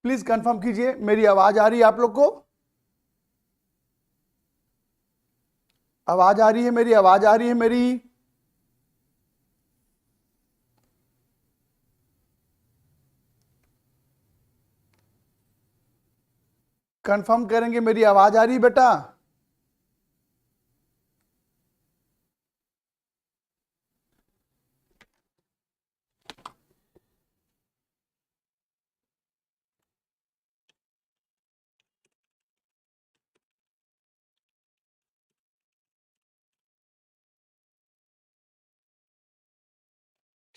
Please confirm कीजिए मेरी आवाज आ रही है आप लोग को? आवाज आ रही है मेरी? आवाज आ रही है मेरी? कंफर्म करेंगे मेरी आवाज आ रही है बेटा?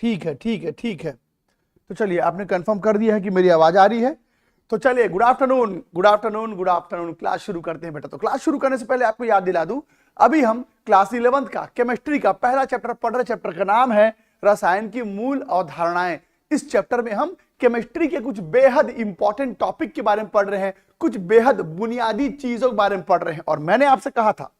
ठीक है ठीक है ठीक है। तो चलिए आपने कंफर्म कर दिया है कि मेरी आवाज आ रही है। तो चलिए good afternoon good afternoon good afternoon. Class शुरू करते हैं बेटा। तो क्लास शुरू करने से पहले आपको याद दिला दूं, अभी हम क्लास 11th का केमिस्ट्री का पहला चैप्टर पढ़ रहे। चैप्टर का नाम है रसायन की मूल अवधारणाएं। इस चैप्टर में हम केमिस्ट्री के कुछ बेहद इंपॉर्टेंट टॉपिक के बारे में पढ़ रहे हैं, कुछ बेहद बुनियादी चीजों के बारे में पढ़ रहे हैं। और मैंने आपसे कहा था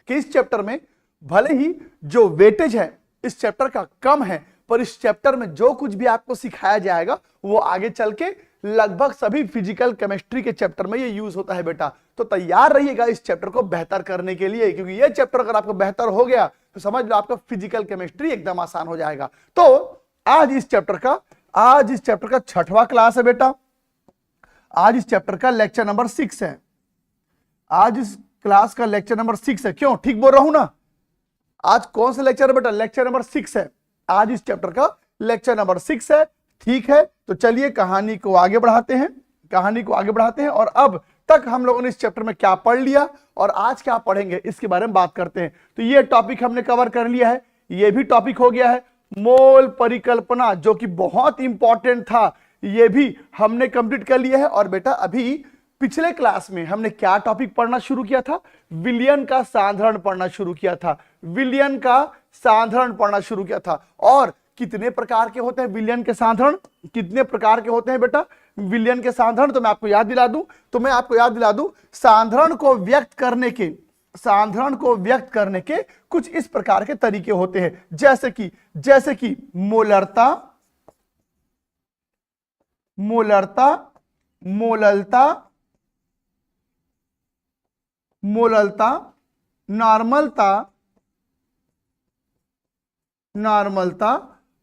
कि इस चैप्टर में भले ही जो वेटेज है इस चैप्टर का कम है, पर इस चैप्टर में जो कुछ भी आपको सिखाया जाएगा वो आगे चल के लगभग सभी फिजिकल केमिस्ट्री के चैप्टर में ये यूज होता है बेटा। तो तैयार रहिएगा इस चैप्टर को बेहतर करने के लिए, क्योंकि ये चैप्टर अगर आपको बेहतर हो गया तो समझ लो आपका फिजिकल केमिस्ट्री एकदम आसान हो जाएगा। तो आज इस चैप्टर का 6वां क्लास है बेटा। आज इस चैप्टर का लेक्चर नंबर 6 है। आज इस क्लास का लेक्चर नंबर 6 है। क्यों ठीक बोल रहा हूं ना? आज कौन सा लेक्चर है बेटा? लेक्चर नंबर 6 है। आज इस चैप्टर का लेक्चर नंबर 6 है। ठीक है, तो चलिए कहानी को आगे बढ़ाते हैं। और अब तक हम लोगों ने इस चैप्टर में क्या पढ़ लिया और आज क्या पढ़ेंगे इसके बारे में बात करते हैं। तो ये टॉपिक हमने कवर कर लिया है। ये भी टॉपिक हो गया है मोल परिकल्पना, जो कि बहुत इंपॉर्टेंट था, ये भी हमने कंप्लीट कर लिया है। और बेटा अभी पिछले क्लास में हमने क्या टॉपिक पढ़ना शुरू किया था? विलयन का साधारण पढ़ना शुरू किया था। और कितने प्रकार के होते हैं विलयन के साधारण? कितने प्रकार के होते हैं बेटा विलयन के साधारण? तो मैं आपको याद दिला दूं, साधारण को व्यक्त करने के कुछ इस प्रकार के तरीके होते हैं, जैसे कि मोललता, नॉर्मलता,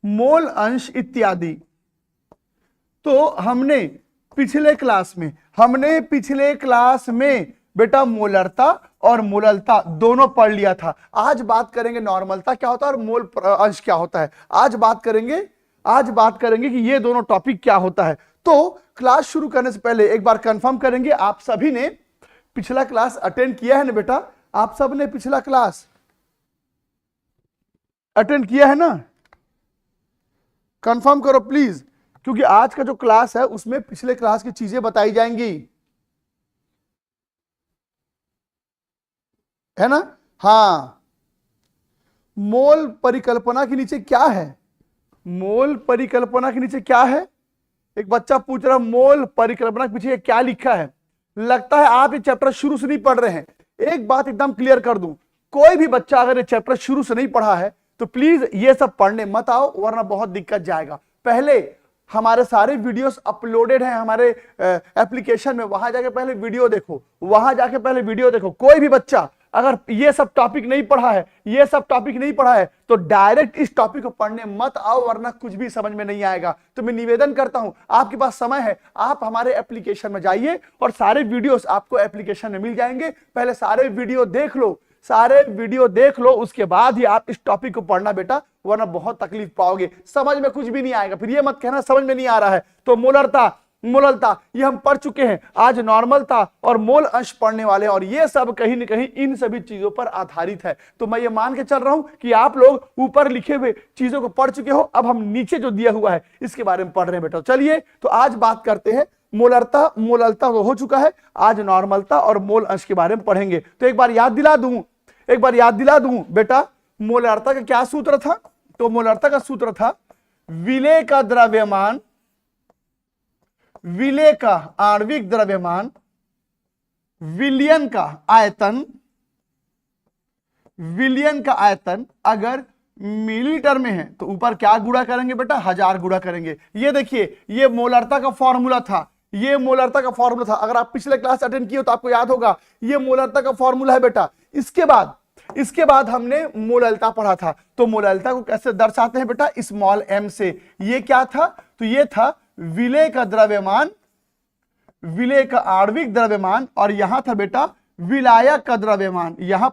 मोल अंश इत्यादि। तो हमने पिछले क्लास में बेटा मोलरता और मोललता दोनों पढ़ लिया था। आज बात करेंगे नॉर्मलता क्या होता है और मोल अंश क्या होता है। आज बात करेंगे कि ये दोनों टॉपिक क्या होता है। तो क्लास शुरू करने से पहले एक बार कंफर्म करेंगे, आप सभी ने पिछला क्लास अटेंड किया है ना बेटा? आप सब ने पिछला क्लास अटेंड किया है ना? कंफर्म करो प्लीज, क्योंकि आज का जो क्लास है उसमें पिछले क्लास की चीजें बताई जाएंगी, है ना? हाँ, मोल परिकल्पना के नीचे क्या है? एक बच्चा पूछ रहा मोल परिकल्पना के पीछे क्या लिखा है। लगता है आप ये चैप्टर शुरू से नहीं पढ़ रहे हैं। एक बात एकदम क्लियर कर दूं, कोई भी बच्चा अगर ये चैप्टर शुरू से नहीं पढ़ा है तो प्लीज ये सब पढ़ने मत आओ, वरना बहुत दिक्कत जाएगा। पहले हमारे सारे वीडियोस अपलोडेड हैं हमारे एप्लीकेशन में, वहां जाके पहले वीडियो देखो। कोई भी बच्चा अगर ये सब टॉपिक नहीं पढ़ा है तो डायरेक्ट इस टॉपिक को पढ़ने मत आओ, वरना कुछ भी समझ में नहीं आएगा। तो मैं निवेदन करता हूं, आपके पास समय है, आप हमारे एप्लीकेशन में जाइए और सारे वीडियोस आपको एप्लीकेशन में मिल जाएंगे। पहले सारे वीडियो देख लो, उसके बाद ही आप इस टॉपिक को पढ़ना बेटा, वरना बहुत तकलीफ पाओगे, समझ में कुछ भी नहीं आएगा। फिर ये मत कहना समझ में नहीं आ रहा है। तो मोललता ये हम पढ़ चुके हैं। आज नॉर्मलता और मोल अंश पढ़ने वाले, और ये सब कहीं न कहीं इन सभी चीजों पर आधारित है। तो मैं ये मान के चल रहा हूं कि आप लोग ऊपर लिखे हुए चीजों को पढ़ चुके हो। अब हम नीचे जो दिया हुआ है इसके बारे में पढ़ रहे हैं बेटा। चलिए तो आज बात करते हैं मोललता तो हो चुका है, आज नॉर्मलता और मोल अंश के बारे में पढ़ेंगे। तो एक बार याद दिला दूं बेटा, मोलरता का क्या सूत्र था? तो मोलरता का सूत्र था विलेय का द्रव्यमान, विलेय का आणविक द्रव्यमान, विलयन का आयतन अगर मिलीलीटर में है तो ऊपर क्या गुणा करेंगे बेटा? 1000 गुणा करेंगे। ये देखिए, ये मोलरता का फॉर्मूला था, ये मोलरता का फॉर्मूला था। अगर आप पिछले क्लास अटेंड किए तो आपको याद होगा, ये मोलरता का फॉर्मूला है बेटा। इसके बाद हमने मोललता पढ़ा था। तो मोललता को कैसे दर्शाते हैं बेटा? स्मॉल m से। ये क्या था? तो ये था विलेय का द्रव्यमान, विलेय का आणविक द्रव्यमान, और यहां था बेटा विलायक का द्रव्यमान। यहां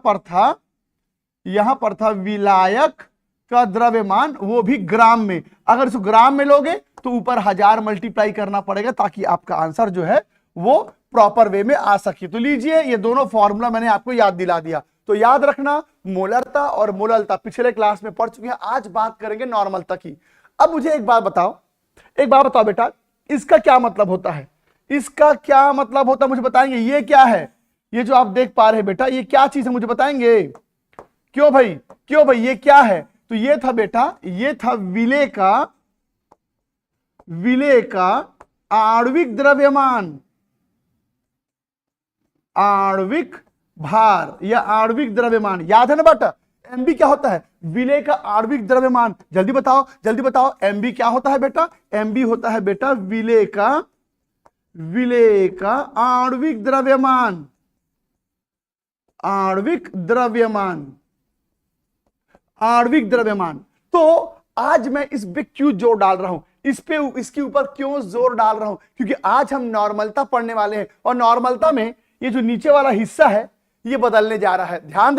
पर था विलायक का द्रव्यमान, वो भी ग्राम में। अगर इसको ग्राम में लोगे तो ऊपर 1000 मल्टीप्लाई करना पड़ेगा ताकि आपका आंसर जो है वो प्रॉपर वे में आ सके। तो लीजिए, ये दोनों फॉर्मूला मैंने आपको याद दिला दिया। तो याद रखना, मोलरता और मोललता पिछले क्लास में पढ़ चुके हैं। आज बात करेंगे नॉर्मलता की। अब मुझे एक बात बताओ बेटा, इसका क्या मतलब होता है? इसका क्या मतलब होता है मुझे बताएंगे? ये क्या है? ये जो आप देख पा रहे हैं बेटा, ये क्या चीज है मुझे बताएंगे? क्यों भाई ये क्या है? तो ये था बेटा, ये था विलेय का आणविक द्रव्यमान, आणविक भार या आणविक द्रव्यमान। याद है ना बेटा? एमबी क्या होता है? विलेय का आणविक द्रव्यमान। जल्दी बताओ एमबी क्या होता है बेटा? एमबी होता है बेटा विलेय का आणविक द्रव्यमान, आणविक द्रव्यमान। तो आज मैं इस पे क्यों जोर डाल रहा हूं, इसके ऊपर क्यों जोर डाल रहा हूं? क्योंकि आज हम नॉर्मलता पढ़ने वाले हैं, और नॉर्मलता में ये जो नीचे वाला हिस्सा है ये बदलने जा रहा है। ध्यान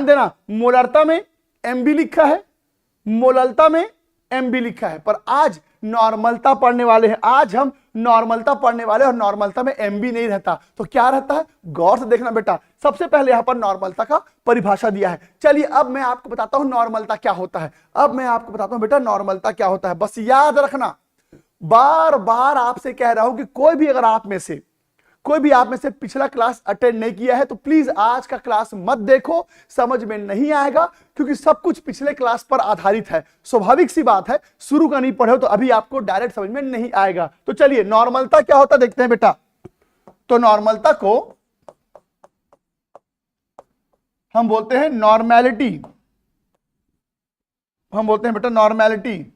देना, मोलरता में एमबी लिखा है, मोललता में एमबी लिखा है, पर आज नॉर्मलता पढ़ने वाले हैं। आज हम नॉर्मलता पढ़ने वाले, और नॉर्मलता में एमबी नहीं रहता। तो क्या रहता है? गौर से देखना बेटा। सबसे पहले यहां पर नॉर्मलता का परिभाषा दिया है। चलिए अब मैं आपको बताता हूं नॉर्मलता क्या होता है। बेटा नॉर्मलता क्या होता है, बस याद रखना। बार बार आपसे कह रहा हूं कि कोई भी आप में से पिछला क्लास अटेंड नहीं किया है तो प्लीज आज का क्लास मत देखो, समझ में नहीं आएगा, क्योंकि सब कुछ पिछले क्लास पर आधारित है। स्वाभाविक सी बात है, शुरू का नहीं पढ़े हो तो अभी आपको डायरेक्ट समझ में नहीं आएगा। तो चलिए नॉर्मलता क्या होता देखते हैं बेटा। तो नॉर्मलता को हम बोलते हैं नॉर्मेलिटी, बेटा नॉर्मेलिटी,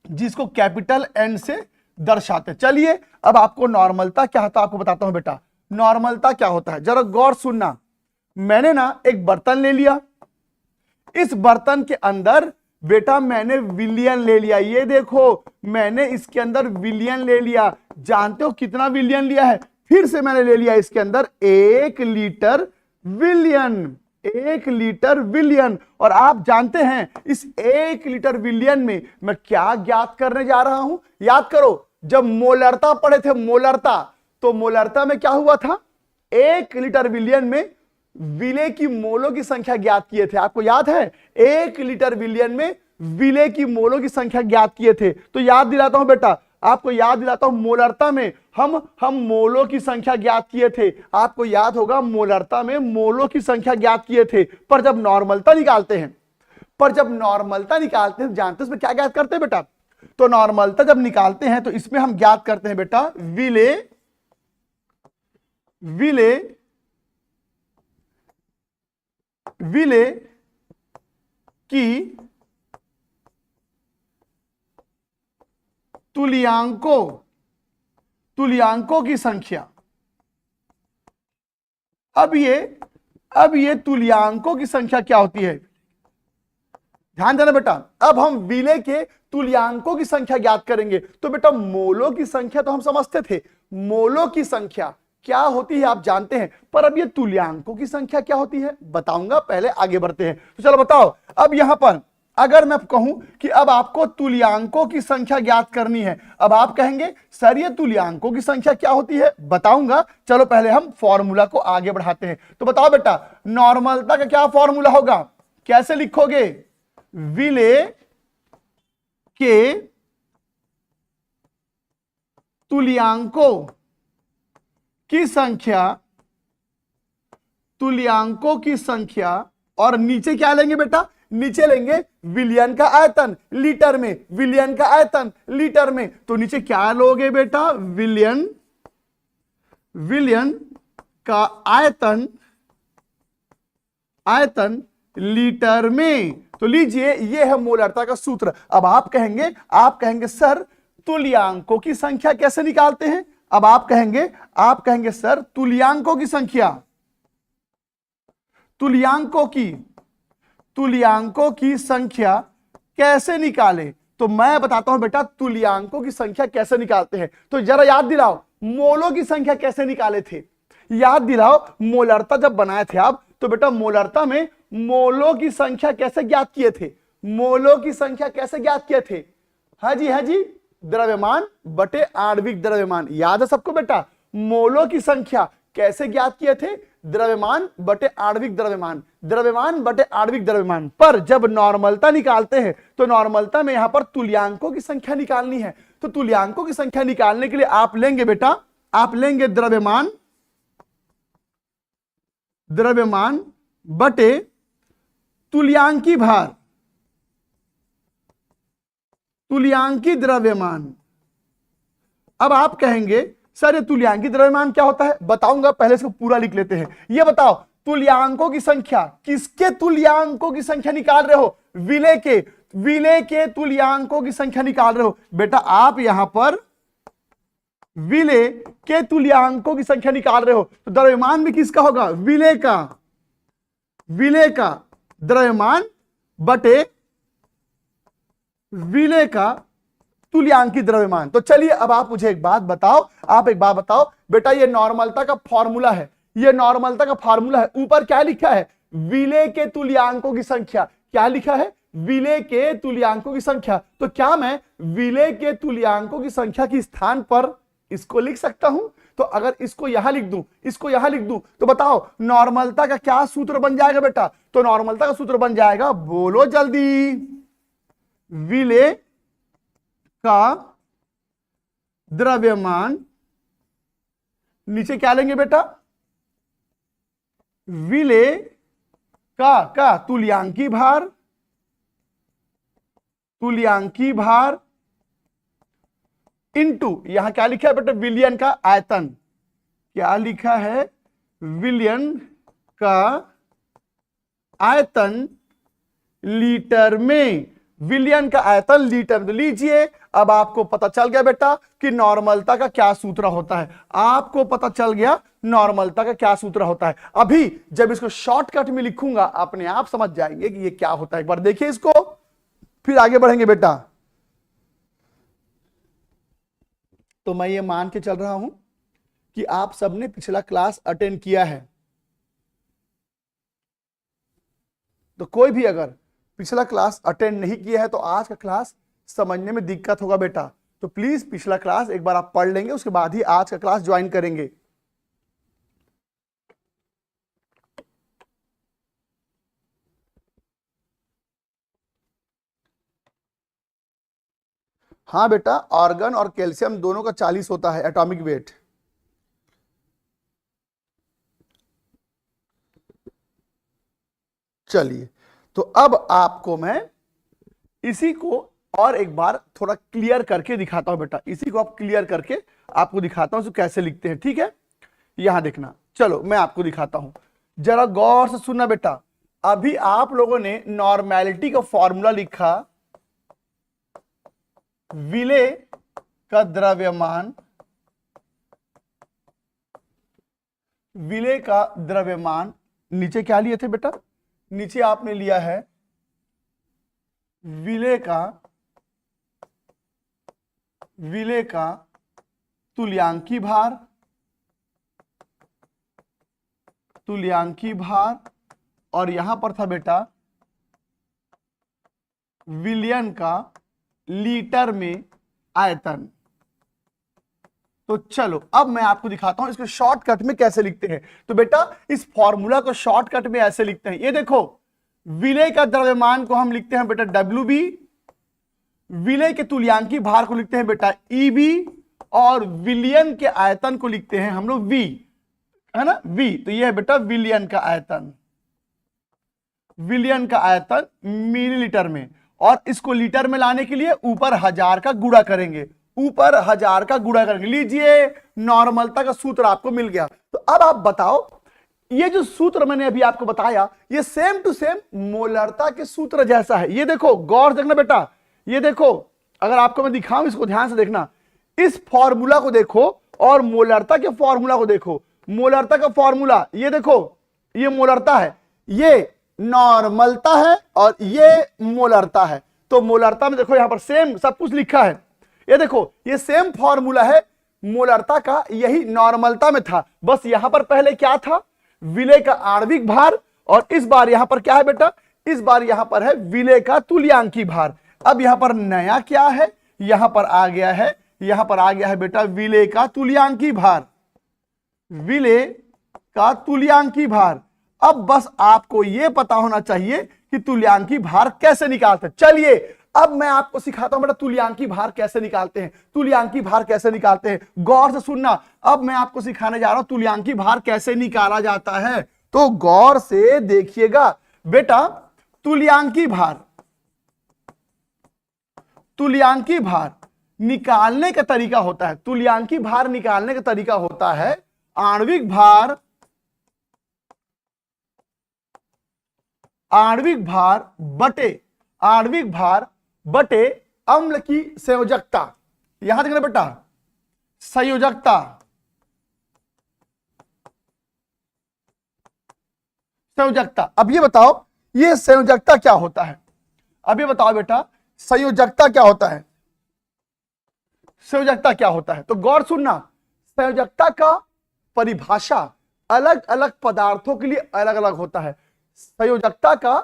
जिसको कैपिटल एन से दर्शाते। चलिए अब आपको नॉर्मलता क्या होता है आपको बताता हूं बेटा। नॉर्मलता क्या होता है जरा गौर सुनना। मैंने ना एक बर्तन ले लिया, इस बर्तन के अंदर बेटा मैंने विलियन ले लिया। ये देखो, मैंने इसके अंदर विलियन ले लिया। जानते हो कितना विलियन लिया है? फिर से मैंने ले लिया इसके अंदर 1 लीटर विलियन, 1 लीटर विलियन। और आप जानते हैं इस 1 लीटर विलियन में मैं क्या ज्ञात करने जा रहा हूं? याद करो, जब मोलरता पढ़े थे, मोलरता, तो मोलरता में क्या हुआ था? 1 लीटर विलियन में विलेय की मोलों की संख्या ज्ञात किए थे। आपको याद है? 1 लीटर विलियन में विलेय की मोलों की संख्या ज्ञात किए थे। तो याद दिलाता हूं बेटा, आपको याद दिलाता हूं, मोलरता में हम मोलों की संख्या ज्ञात किए थे। आपको याद होगा मोलरता में मोलों की संख्या ज्ञात किए थे। पर जब नॉर्मलता निकालते हैं, जानते हैं उसमें क्या ज्ञात करते हैं बेटा? तो नॉर्मलता जब निकालते हैं तो इसमें हम ज्ञात करते हैं बेटा विलेय की तुल्यांकों की संख्या। अब ये तुल्यांकों की संख्या क्या होती है? ध्यान देना बेटा। अब हम विलेय के तुल्यांकों की संख्या ज्ञात करेंगे। तो बेटा मोलों की संख्या तो हम समझते थे, मोलों की संख्या क्या होती है आप जानते हैं, पर अब ये तुल्यांकों की संख्या क्या होती है बताऊंगा, पहले आगे बढ़ते हैं। तो चलो बताओ, अब यहां पर अगर मैं कहूं कि अब आपको तुल्यांकों की संख्या ज्ञात करनी है, अब आप कहेंगे सर ये तुल्यांकों की संख्या क्या होती है? बताऊंगा। चलो पहले हम फॉर्मूला को आगे बढ़ाते हैं। तो बताओ बेटा नॉर्मलता का क्या फॉर्मूला होगा, कैसे लिखोगे? विलेय के तुल्यांकों की संख्या, और नीचे क्या लेंगे बेटा? नीचे लेंगे विलियन का आयतन लीटर में, विलियन का आयतन लीटर में। तो नीचे क्या लोगे बेटा? विलियन का आयतन लीटर में। तो लीजिए ये है मोलरता का सूत्र। अब आप कहेंगे सर तुल्यांकों की संख्या कैसे निकालते हैं। अब आप कहेंगे सर तुल्यांकों की संख्या, तुल्यांकों की संख्या कैसे निकाले। तो मैं बताता हूं बेटा तुल्यांकों की संख्या कैसे निकालते हैं। तो जरा याद दिलाओ मोलों की संख्या कैसे निकाले थे, याद दिलाओ। मोलरता जब बनाए थे आप, तो बेटा मोलरता में मोलों की संख्या कैसे ज्ञात किए थे, मोलों की संख्या कैसे ज्ञात किए थे। हाँ जी, द्रव्यमान बटे आणविक द्रव्यमान, याद है सबको बेटा। मोलों की संख्या कैसे ज्ञात किए थे, द्रव्यमान बटे आणविक द्रव्यमान, द्रव्यमान बटे आणविक द्रव्यमान। पर जब नॉर्मलता निकालते हैं तो नॉर्मलता में यहां पर तुल्यांकों की संख्या निकालनी है। तो तुल्यांकों की संख्या निकालने के लिए आप लेंगे बेटा, आप लेंगे द्रव्यमान बटे तुल्यांकी भार, तुल्यांकी द्रव्यमान। अब आप कहेंगे सर ये तुल्यांकी द्रव्यमान क्या होता है, बताऊंगा, पहले इसको पूरा लिख लेते हैं। ये बताओ तुल्यांकों की संख्या, किसके तुल्यांकों की संख्या निकाल रहे हो, विलेय के तुल्यांकों की संख्या निकाल रहे हो। बेटा आप यहां पर विलेय के तुल्यांकों की संख्या निकाल रहे हो, तो द्रव्यमान भी किसका होगा, विलेय का द्रव्यमान बटे विलेय का तुल्यांकी द्रव्यमान। तो चलिए अब आप मुझे एक बात बताओ, बेटा ये नॉर्मलता का फॉर्मूला है, ये नॉर्मलता का फॉर्मूला है। ऊपर क्या लिखा है, विलेय के तुल्यांकों की संख्या, क्या लिखा है, विलेय के तुल्यांकों की संख्या। तो क्या मैं विलेय के तुल्यांकों की संख्या के स्थान पर इसको लिख सकता हूं। तो अगर इसको यहां लिख दूं, इसको यहां लिख दूं, तो बताओ नॉर्मलता का क्या सूत्र बन जाएगा बेटा। तो नॉर्मलता का सूत्र बन जाएगा, बोलो जल्दी, विलेय का द्रव्यमान, नीचे क्या लेंगे बेटा, विलेय का तुल्यांकी भार इनटू, यहां क्या लिखा है बेटा, विलयन का आयतन। क्या लिखा है, विलयन का आयतन लीटर में, विलयन का आयतन लीटर में। लीजिए अब आपको पता चल गया बेटा कि नॉर्मलता का क्या सूत्र होता है, आपको पता चल गया नॉर्मलता का क्या सूत्र होता है। अभी जब इसको शॉर्टकट में लिखूंगा अपने आप समझ जाएंगे कि ये क्या होता है। एक बार देखिए इसको, फिर आगे बढ़ेंगे बेटा। तो मैं ये मान के चल रहा हूं कि आप सबने पिछला क्लास अटेंड किया है। तो कोई भी अगर पिछला क्लास अटेंड नहीं किया है तो आज का क्लास समझने में दिक्कत होगा बेटा। तो प्लीज पिछला क्लास एक बार आप पढ़ लेंगे, उसके बाद ही आज का क्लास ज्वाइन करेंगे। हाँ बेटा, ऑर्गन और कैल्शियम दोनों का 40 होता है एटॉमिक वेट। चलिए तो अब आपको मैं इसी को और एक बार थोड़ा क्लियर करके दिखाता हूं बेटा, इसी को आप क्लियर करके आपको दिखाता हूं कैसे लिखते हैं, ठीक है। यहां देखना, चलो मैं आपको दिखाता हूं, जरा गौर से सुनना बेटा। अभी आप लोगों ने नॉर्मेलिटी का फॉर्मूला लिखा, विलेय का द्रव्यमान, विलेय का द्रव्यमान, नीचे क्या लिए थे बेटा, नीचे आपने लिया है विलेय का तुल्यांकी भार, और यहां पर था बेटा विलयन का लीटर में आयतन। तो चलो अब मैं आपको दिखाता हूं इसको शॉर्टकट में कैसे लिखते हैं। तो बेटा इस फॉर्मूला को शॉर्टकट में ऐसे लिखते हैं, ये देखो, विलेय का द्रव्यमान को हम लिखते हैं बेटा WB, विलेय के तुल्यांकी भार को लिखते हैं बेटा EB, और विलयन के आयतन को लिखते हैं हम लोग V, है ना, V। तो ये है बेटा विलयन का आयतन मिलीलीटर में, और इसको लीटर में लाने के लिए ऊपर 1000 का गुणा करेंगे, ऊपर 1000 का गुणा करेंगे। लीजिए नॉर्मलता का सूत्र आपको मिल गया। तो अब आप बताओ, ये जो सूत्र मैंने अभी आपको बताया ये सेम टू सेम मोलरता के सूत्र जैसा है। ये देखो गौर से देखना बेटा, ये देखो अगर आपको मैं दिखाऊं, इसको ध्यान से देखना, इस फॉर्मूला को देखो और मोलरता के फॉर्मूला को देखो। मोलरता का फॉर्मूला ये देखो, ये मोलरता है, ये नॉर्मलता है और ये मोलरता है। तो मोलरता में देखो यहां पर सेम सब कुछ लिखा है, ये देखो ये सेम फॉर्मूला है मोलरता का, यही नॉर्मलता में था। बस यहां पर पहले क्या था, विलेय का आणविक भार, और इस बार यहां पर क्या है बेटा, इस बार यहां पर है विलेय का तुल्यांकी भार। अब यहां पर नया क्या है, यहां पर आ गया है, यहां पर आ गया है बेटा विलेय का तुल्यांकी भार, विलेय का तुल्यांकी भार। अब बस आपको यह पता होना चाहिए कि तुल्यांकी भार कैसे निकालते हैं। चलिए अब मैं आपको सिखाता हूं बेटा तुल्यांकी भार कैसे निकालते हैं, तुल्यांकी भार कैसे निकालते हैं, गौर से सुनना। अब मैं आपको सिखाने जा रहा हूं तुल्यांकी भार कैसे निकाला जाता है, तो गौर से देखिएगा बेटा। तुल्यांकी भार, तुल्यांकी भार निकालने का तरीका होता है, तुल्यांकी भार निकालने का तरीका होता है आणविक भार, आणविक भार बटे, आणविक भार बटे अम्ल की संयोजकता। यहां देखना बेटा, संयोजकता, संयोजकता। अब ये बताओ ये संयोजकता क्या होता है, अब ये बताओ बेटा संयोजकता क्या होता है, संयोजकता क्या होता है। तो गौर सुनना, संयोजकता का परिभाषा अलग अलग पदार्थों के लिए अलग अलग होता है, संयोजकता का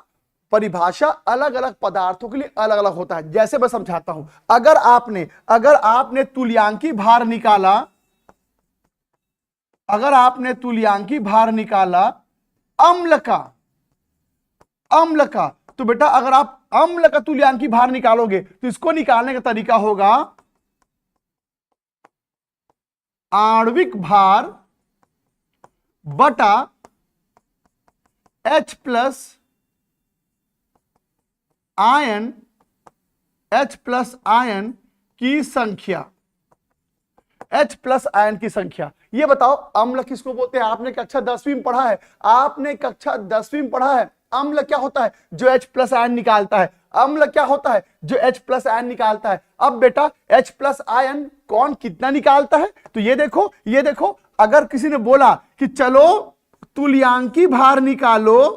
परिभाषा अलग अलग पदार्थों के लिए अलग अलग होता है। जैसे मैं समझाता हूं, अगर आपने तुल्यांकी भार निकाला, अगर आपने तुल्यांकी भार निकाला अम्ल का, अम्ल का, तो बेटा अगर आप अम्ल का तुल्यांकी भार निकालोगे तो इसको निकालने का तरीका होगा आणविक भार बटा H plus ion, H plus ion की संख्या, H प्लस आयन की संख्या। ये बताओ अम्ल किसको बोलते हैं, आपने कक्षा 10वीं में पढ़ा है, आपने कक्षा 10वीं में पढ़ा है। अम्ल क्या होता है, जो H प्लस आयन निकालता है, अम्ल क्या होता है, जो H प्लस आयन निकालता है। अब बेटा H प्लस आयन कौन कितना निकालता है, तो ये देखो, ये देखो, अगर किसी ने बोला कि चलो तुल्यांकी भार निकालो,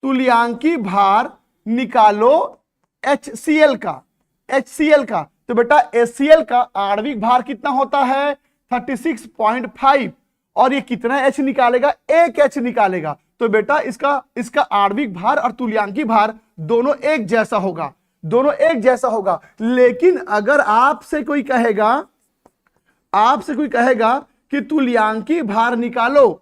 तुल्यांकी भार निकालो HCl का, HCl का, तो बेटा HCl का आणविक भार कितना होता है 36.5, और ये कितना H निकालेगा, एक H निकालेगा। तो बेटा इसका आणविक भार और तुल्यांकी भार दोनों एक जैसा होगा, दोनों एक जैसा होगा। लेकिन अगर आपसे कोई कहेगा, आपसे कोई कहेगा कि तुल्यांकी भार निकालो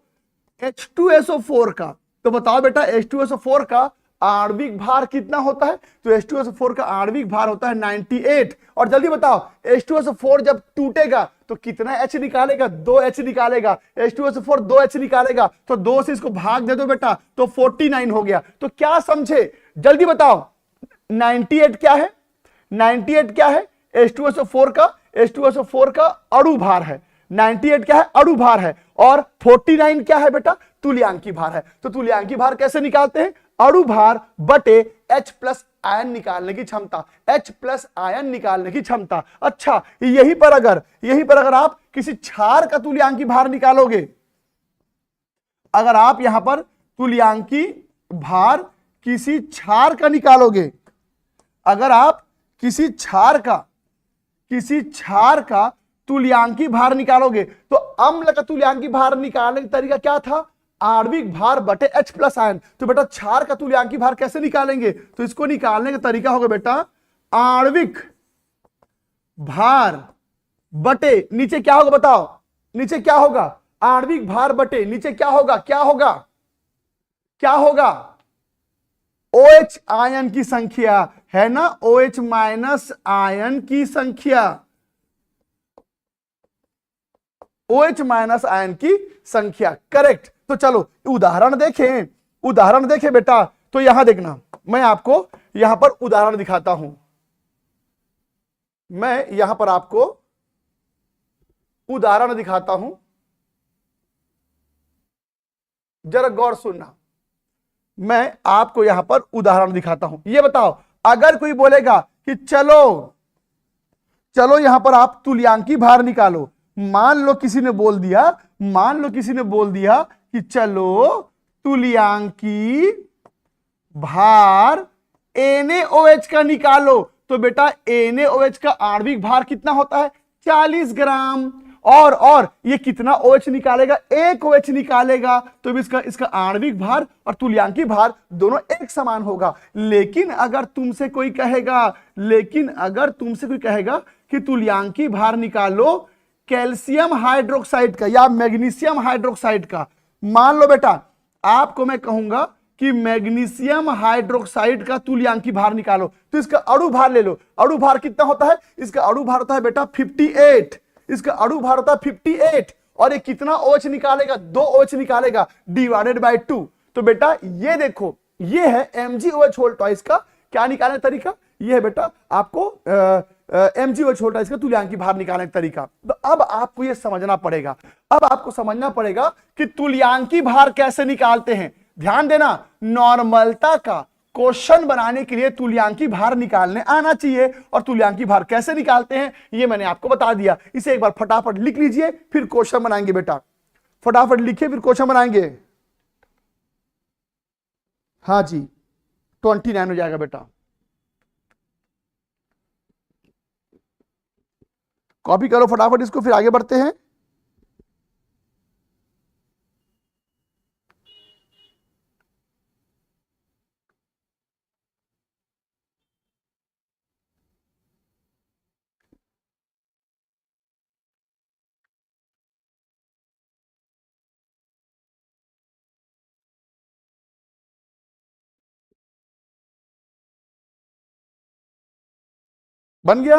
H2SO4 का, तो बताओ बेटा H2SO4 का आणविक भार कितना होता है, तो H2SO4 का आणविक भार होता है 98। और जल्दी बताओ H2SO4 जब टूटेगा तो कितना H निकालेगा, 2H निकालेगा। H2SO4 2H निकालेगा, तो 2 से इसको भाग दे दो बेटा, तो 49 हो गया। तो क्या समझे, जल्दी बताओ 98 क्या है, 98 क्या है, H2SO4 का, H2SO4 का अणु भार है। 98 क्या है, अणु भार है, और 49 क्या है बेटा, तुल्यांकी भार है। तो तुल्यांकी भार कैसे निकालते हैं, अणु भार बटे H प्लस आयन निकालने की क्षमता, H प्लस आयन निकालने की क्षमता। अच्छा यहीं पर अगर आप किसी क्षार का तुल्यांकी भार निकालोगे, अगर आप यहां पर तुल्यांकी भार किसी क्षार का निकालोगे, अगर आप किसी क्षार का तुल्यांकी भार निकालोगे, तो अम्ल का तुल्यांकी भार निकालने का तरीका क्या था, आणविक भार बटे H प्लस आयन। तो बेटा क्षार का तुल्यांकी भार कैसे निकालेंगे, तो इसको निकालने का तरीका होगा बेटा आणविक भार बटे, नीचे क्या होगा बताओ, नीचे क्या होगा, आणविक भार बटे नीचे क्या होगा, क्या होगा, क्या होगा, OH आयन की संख्या है ना, OH माइनस आयन की संख्या, OH माइनस आयन की संख्या, करेक्ट। तो चलो उदाहरण देखें, उदाहरण देखें बेटा। तो यहां देखना, मैं आपको यहां पर उदाहरण दिखाता हूं, मैं यहां पर आपको उदाहरण दिखाता हूं, जरा गौर सुनना, मैं आपको यहां पर उदाहरण दिखाता हूं। यह बताओ अगर कोई बोलेगा कि चलो चलो यहां पर आप तुल्यांकी भार निकालो। मान लो किसी ने बोल दिया कि चलो तुल्यांकी भार NaOH का निकालो। तो बेटा NaOH का आणविक भार कितना होता है? 40 ग्राम। और ये कितना OH निकालेगा? एक OH निकालेगा। तो इसका आणविक भार और तुल्यांकी भार दोनों एक समान होगा। लेकिन अगर तुमसे कोई कहेगा कि तुल्यांकी भार निकालो कैल्शियम हाइड्रोक्साइड का या मैग्नीशियम हाइड्रोक्साइड का, मान लो बेटा आपको मैं कहूंगा कि मैग्नीशियम हाइड्रोक्साइड का तुल्यांकी भार निकालो, तो इसका अणु भार ले लो। अणु भार कितना होता है? इसका अणु भार होता है बेटा 58। इसका अणु भार होता है 58। और ये कितना OH निकालेगा? 2 OH निकालेगा डिवाइडेड बाय 2। तो बेटा ये देखो, ये है MgOH होल टॉइस का क्या निकालने का तरीका? ये है बेटा आपको MgOH होल टॉइस का तुल्यांकी भार निकालने का तरीका। तो अब आपको ये समझना पड़ेगा कि तुल्यांकी भार कैसे निकालते हैं। ध्यान देना, नॉर्मलता का क्वेश्चन बनाने के लिए तुल्यांकी भार निकालने आना चाहिए। और तुल्यांकी भार कैसे निकालते हैं ये मैंने आपको बता दिया। इसे एक बार फटाफट लिख लीजिए, फिर क्वेश्चन बनाएंगे बेटा। फटाफट लिखिए, फिर क्वेश्चन बनाएंगे। हाँ जी, 29 हो जाएगा बेटा। कॉपी करो फटाफट इसको, फिर आगे बढ़ते हैं। बन गया?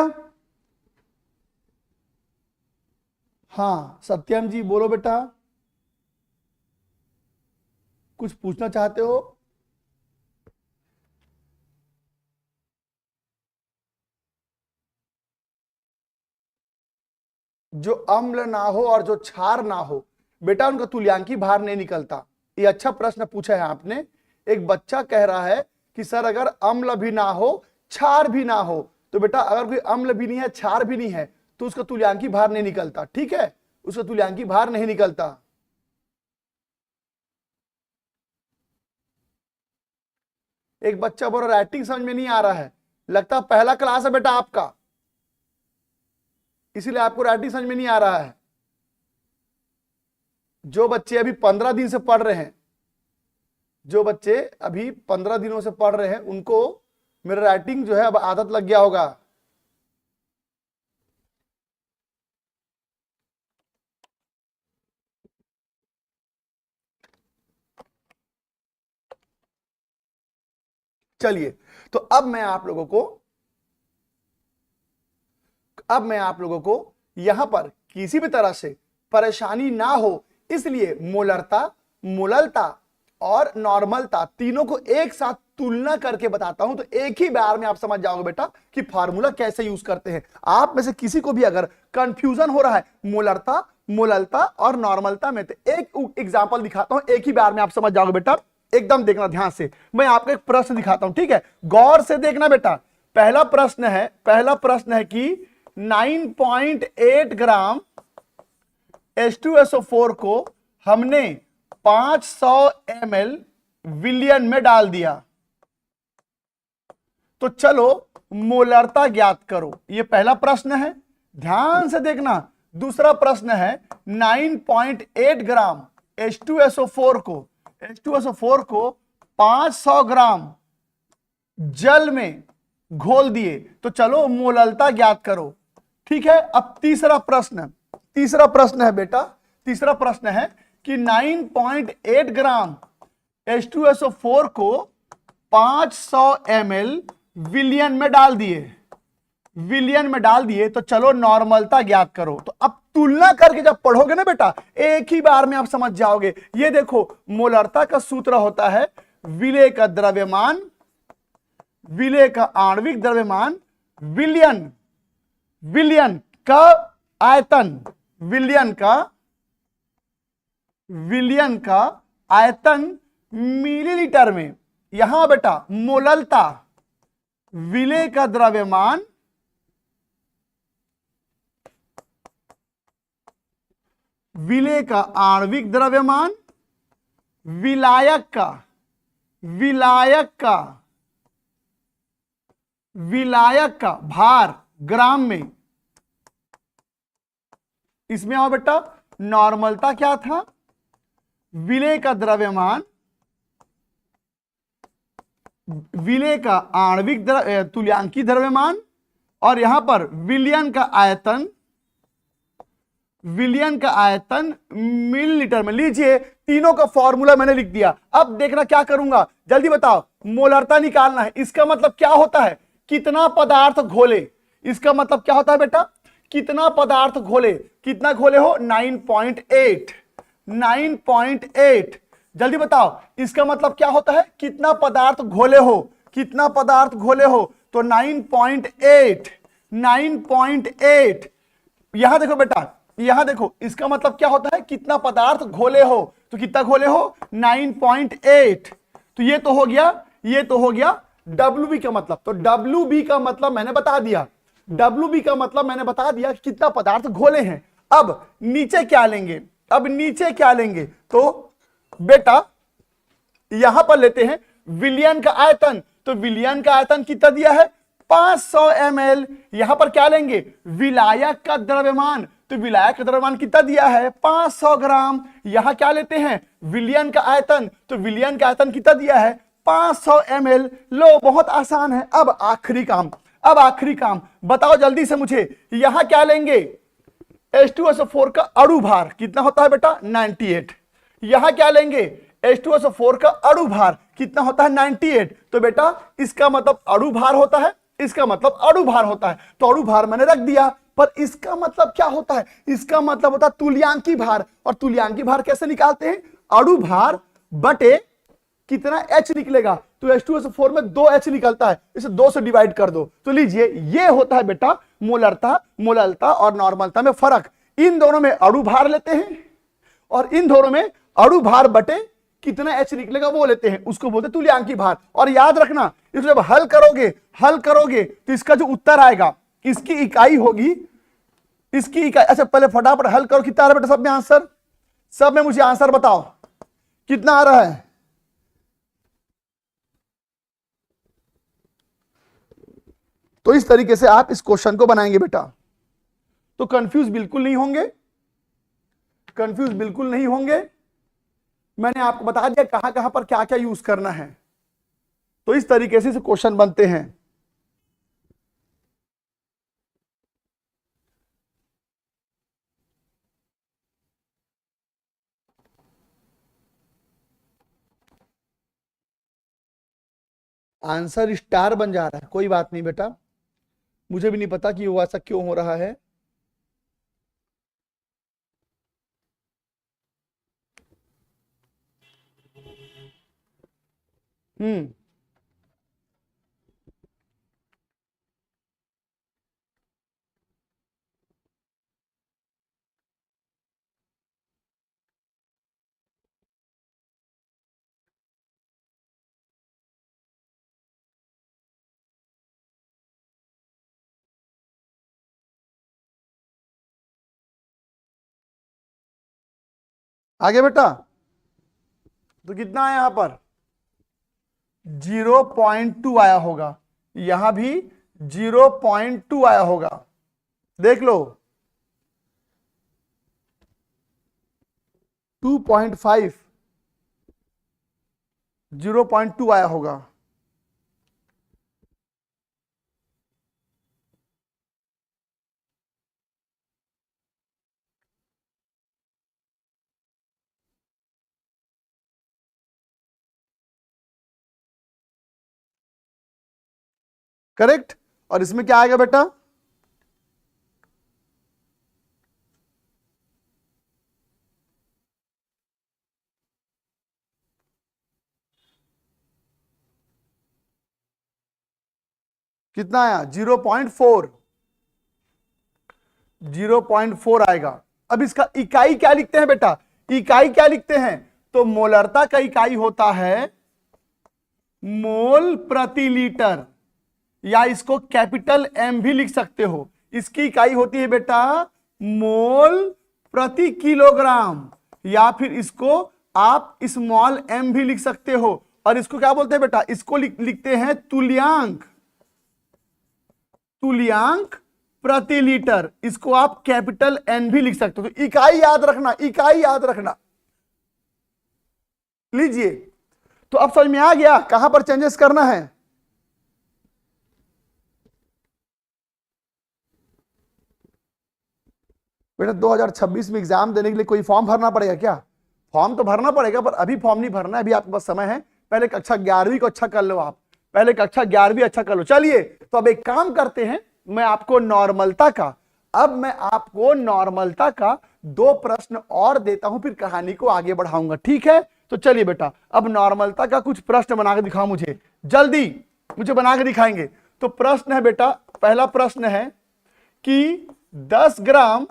हाँ सत्यम जी बोलो बेटा, कुछ पूछना चाहते हो? जो अम्ल ना हो और जो क्षार ना हो बेटा, उनका तुल्यांकी भार नहीं निकलता। ये अच्छा प्रश्न पूछा है आपने। एक बच्चा कह रहा है कि सर अगर अम्ल भी ना हो क्षार भी ना हो, तो बेटा अगर कोई अम्ल भी नहीं है क्षार भी नहीं है तो उसका तुल्यांकी भार नहीं निकलता। ठीक है, उसका तुल्यांकी भार नहीं निकलता। एक बच्चा बोल रहा राइटिंग समझ में नहीं आ रहा है, लगता पहला क्लास है बेटा आपका, इसीलिए आपको राइटिंग समझ में नहीं आ रहा है। जो बच्चे अभी 15 दिन से पढ़ रहे हैं, जो बच्चे अभी 15 दिनों से पढ़ रहे हैं, उनको मेरा राइटिंग जो है अब आदत लग गया होगा। चलिए, तो अब मैं आप लोगों को यहां पर किसी भी तरह से परेशानी ना हो, इसलिए मोललता और नॉर्मलता तीनों को एक साथ तुलना करके बताता हूं। तो एक ही बार में आप समझ जाओगे बेटा कि फार्मूला कैसे यूज करते हैं। आप में से किसी को भी अगर कंफ्यूजन हो रहा है मोललता और नॉर्मलता में, तो एक एग्जांपल दिखाता हूं, एक ही बार में आप समझ जाओगे बेटा। एकदम देखना ध्यान से, मैं आपको एक प्रश्न दिखाता हूं, ठीक है, गौर से देखना बेटा। पहला प्रश्न है कि 9.8 ग्राम H2SO4 को हमने 500 ml विलियन में डाल दिया, तो चलो मोलरता ज्ञात करो। यह पहला प्रश्न है, ध्यान से देखना। दूसरा प्रश्न है 9.8 ग्राम H2SO4 को 500 ग्राम जल में घोल दिए, तो चलो मोललता ज्ञात करो। ठीक है, अब तीसरा प्रश्न है बेटा, तीसरा प्रश्न है कि 9.8 ग्राम H2SO4 को 500 ml विलियन में डाल दिए, तो चलो नॉर्मलता ज्ञात करो। तो अब तुलना करके जब पढ़ोगे ना बेटा, एक ही बार में आप समझ जाओगे। ये देखो, मोलरता का सूत्र होता है विलेय का द्रव्यमान, विलेय का आणविक द्रव्यमान, विलियन का आयतन, विलियन का आयतन मिलीलीटर में। यहां बेटा मोललता विलेय का द्रव्यमान विलेय का आणविक द्रव्यमान विलायक का विलायक का भार ग्राम में। इसमें आओ बेटा, नॉर्मलता क्या था? विलेय का द्रव्यमान, विलेय का आणविक तुल्यांकी द्रव्यमान, और यहां पर विलयन का आयतन मिलीलीटर में। लीजिए, तीनों का फॉर्मूला मैंने लिख दिया। अब देखना क्या करूंगा, जल्दी बताओ। मोलरता निकालना है। इसका मतलब क्या होता है? कितना पदार्थ घोले। इसका मतलब क्या होता है बेटा? कितना पदार्थ घोले। कितना घोले हो? 9.8। 9.8। जल्दी बताओ, इसका मतलब क्या होता है? कितना पदार्थ घोले हो। कितना पदार्थ घोले हो? तो 9.8। 9.8। यहां देखो बेटा, यहां देखो, इसका मतलब क्या होता है? कितना पदार्थ घोले हो। तो कितना घोले हो? 9.8। तो ये तो हो गया, ये तो हो गया WB का मतलब। तो WB का मतलब मैंने बता दिया। WB का मतलब मैंने बता दिया कि कितना पदार्थ घोले हैं। अब नीचे क्या लेंगे? अब नीचे क्या लेंगे? तो बेटा यहां पर लेते हैं विलयन का आयतन। तो विलयन का आयतन कितना दिया है? 500 ml। यहां पर क्या लेंगे? विलायक का द्रव्यमान। तो विलायक का द्रव्यमान कितना दिया है? 500 ग्राम। यहां क्या लेते हैं? विलयन का आयतन। तो विलयन का आयतन कितना दिया है? 500 ml। लो, बहुत आसान है। अब आखिरी काम, अब आखिरी काम बताओ जल्दी से मुझे। यहां क्या लेंगे? H2SO4 का अणु भार कितना होता है बेटा? 98। यहां क्या लेंगे? H2SO4 का अणु भार कितना होता है? 98। तो बेटा इसका मतलब अणु भार होता है, इसका मतलब अणु भार होता है। तो अणु भार मैंने रख दिया, पर इसका मतलब क्या होता है? इसका मतलब होता है तुल्यांकी भार। और तुल्यांकी भार कैसे निकालते हैं? अणु भार बटे कितना H निकलेगा। तो H2SO4 में 2H निकलता है, इसे 2 से डिवाइड कर दो। तो लीजिए, ये होता है बेटा मोलरता और नॉर्मलता में फर्क। इन दोनों में अणु भार लेते हैं और इन दोनों में अणु भार बटे कितना H निकलेगा वो लेते हैं, उसको बोलते हैं तुल्यांकी भार। और याद रखना, इसको जब हल करोगे तो इसका जो उत्तर आएगा, इसकी इकाई होगी, इसकी इकाई। अच्छा पहले फटाफट हल करो। कितना आ रहा है बेटा सब में आंसर? सब में मुझे आंसर बताओ, कितना आ रहा है? तो इस तरीके से आप इस क्वेश्चन को बनाएंगे बेटा। तो कंफ्यूज बिल्कुल नहीं होंगे, कंफ्यूज बिल्कुल नहीं होंगे। मैंने आपको बता दिया कहां कहां पर क्या क्या यूज करना है। तो इस तरीके से क्वेश्चन बनते हैं। आंसर स्टार बन जा रहा है, कोई बात नहीं बेटा, मुझे भी नहीं पता कि वो ऐसा क्यों हो रहा है। आगे बेटा, तो कितना है यहां पर? 0.2 आया होगा, यहां भी 0.2 आया होगा, देख लो। 2.5 0.2 आया होगा। करेक्ट। और इसमें क्या आएगा बेटा? कितना आया? 0.4। 0.4 आएगा। अब इसका इकाई क्या लिखते हैं बेटा? इकाई क्या लिखते हैं? तो मोलरता का इकाई होता है मोल प्रति लीटर। या इसको कैपिटल एम भी लिख सकते हो। इसकी इकाई होती है बेटा मोल प्रति किलोग्राम, या फिर इसको आप स्मॉल एम भी लिख सकते हो। और इसको क्या बोलते हैं बेटा, इसको लिखते हैं तुल्यांक, तुल्यांक प्रति लीटर। इसको आप कैपिटल एन भी लिख सकते हो। तो इकाई याद रखना, इकाई याद रखना। लीजिए, तो अब समझ में आ गया कहां पर चेंजेस करना है। बेटा 2026 में एग्जाम देने के लिए कोई फॉर्म भरना पड़ेगा क्या? फॉर्म तो भरना पड़ेगा, पर अभी फॉर्म नहीं भरना है, अभी आपके पास समय है। पहले कक्षा 11वीं को अच्छा कर लो, आप पहले कक्षा 11वीं अच्छा कर लो। चलिए, तो अब एक काम करते हैं, मैं आपको नॉर्मलता का 2 प्रश्न और देता हूं, फिर कहानी को आगे बढ़ाऊंगा, ठीक है? तो चलिए बेटा, अब नॉर्मलता का कुछ प्रश्न बना के दिखाओ मुझे, जल्दी मुझे बना के दिखाएंगे। तो प्रश्न है बेटा, पहला प्रश्न है कि 10 ग्राम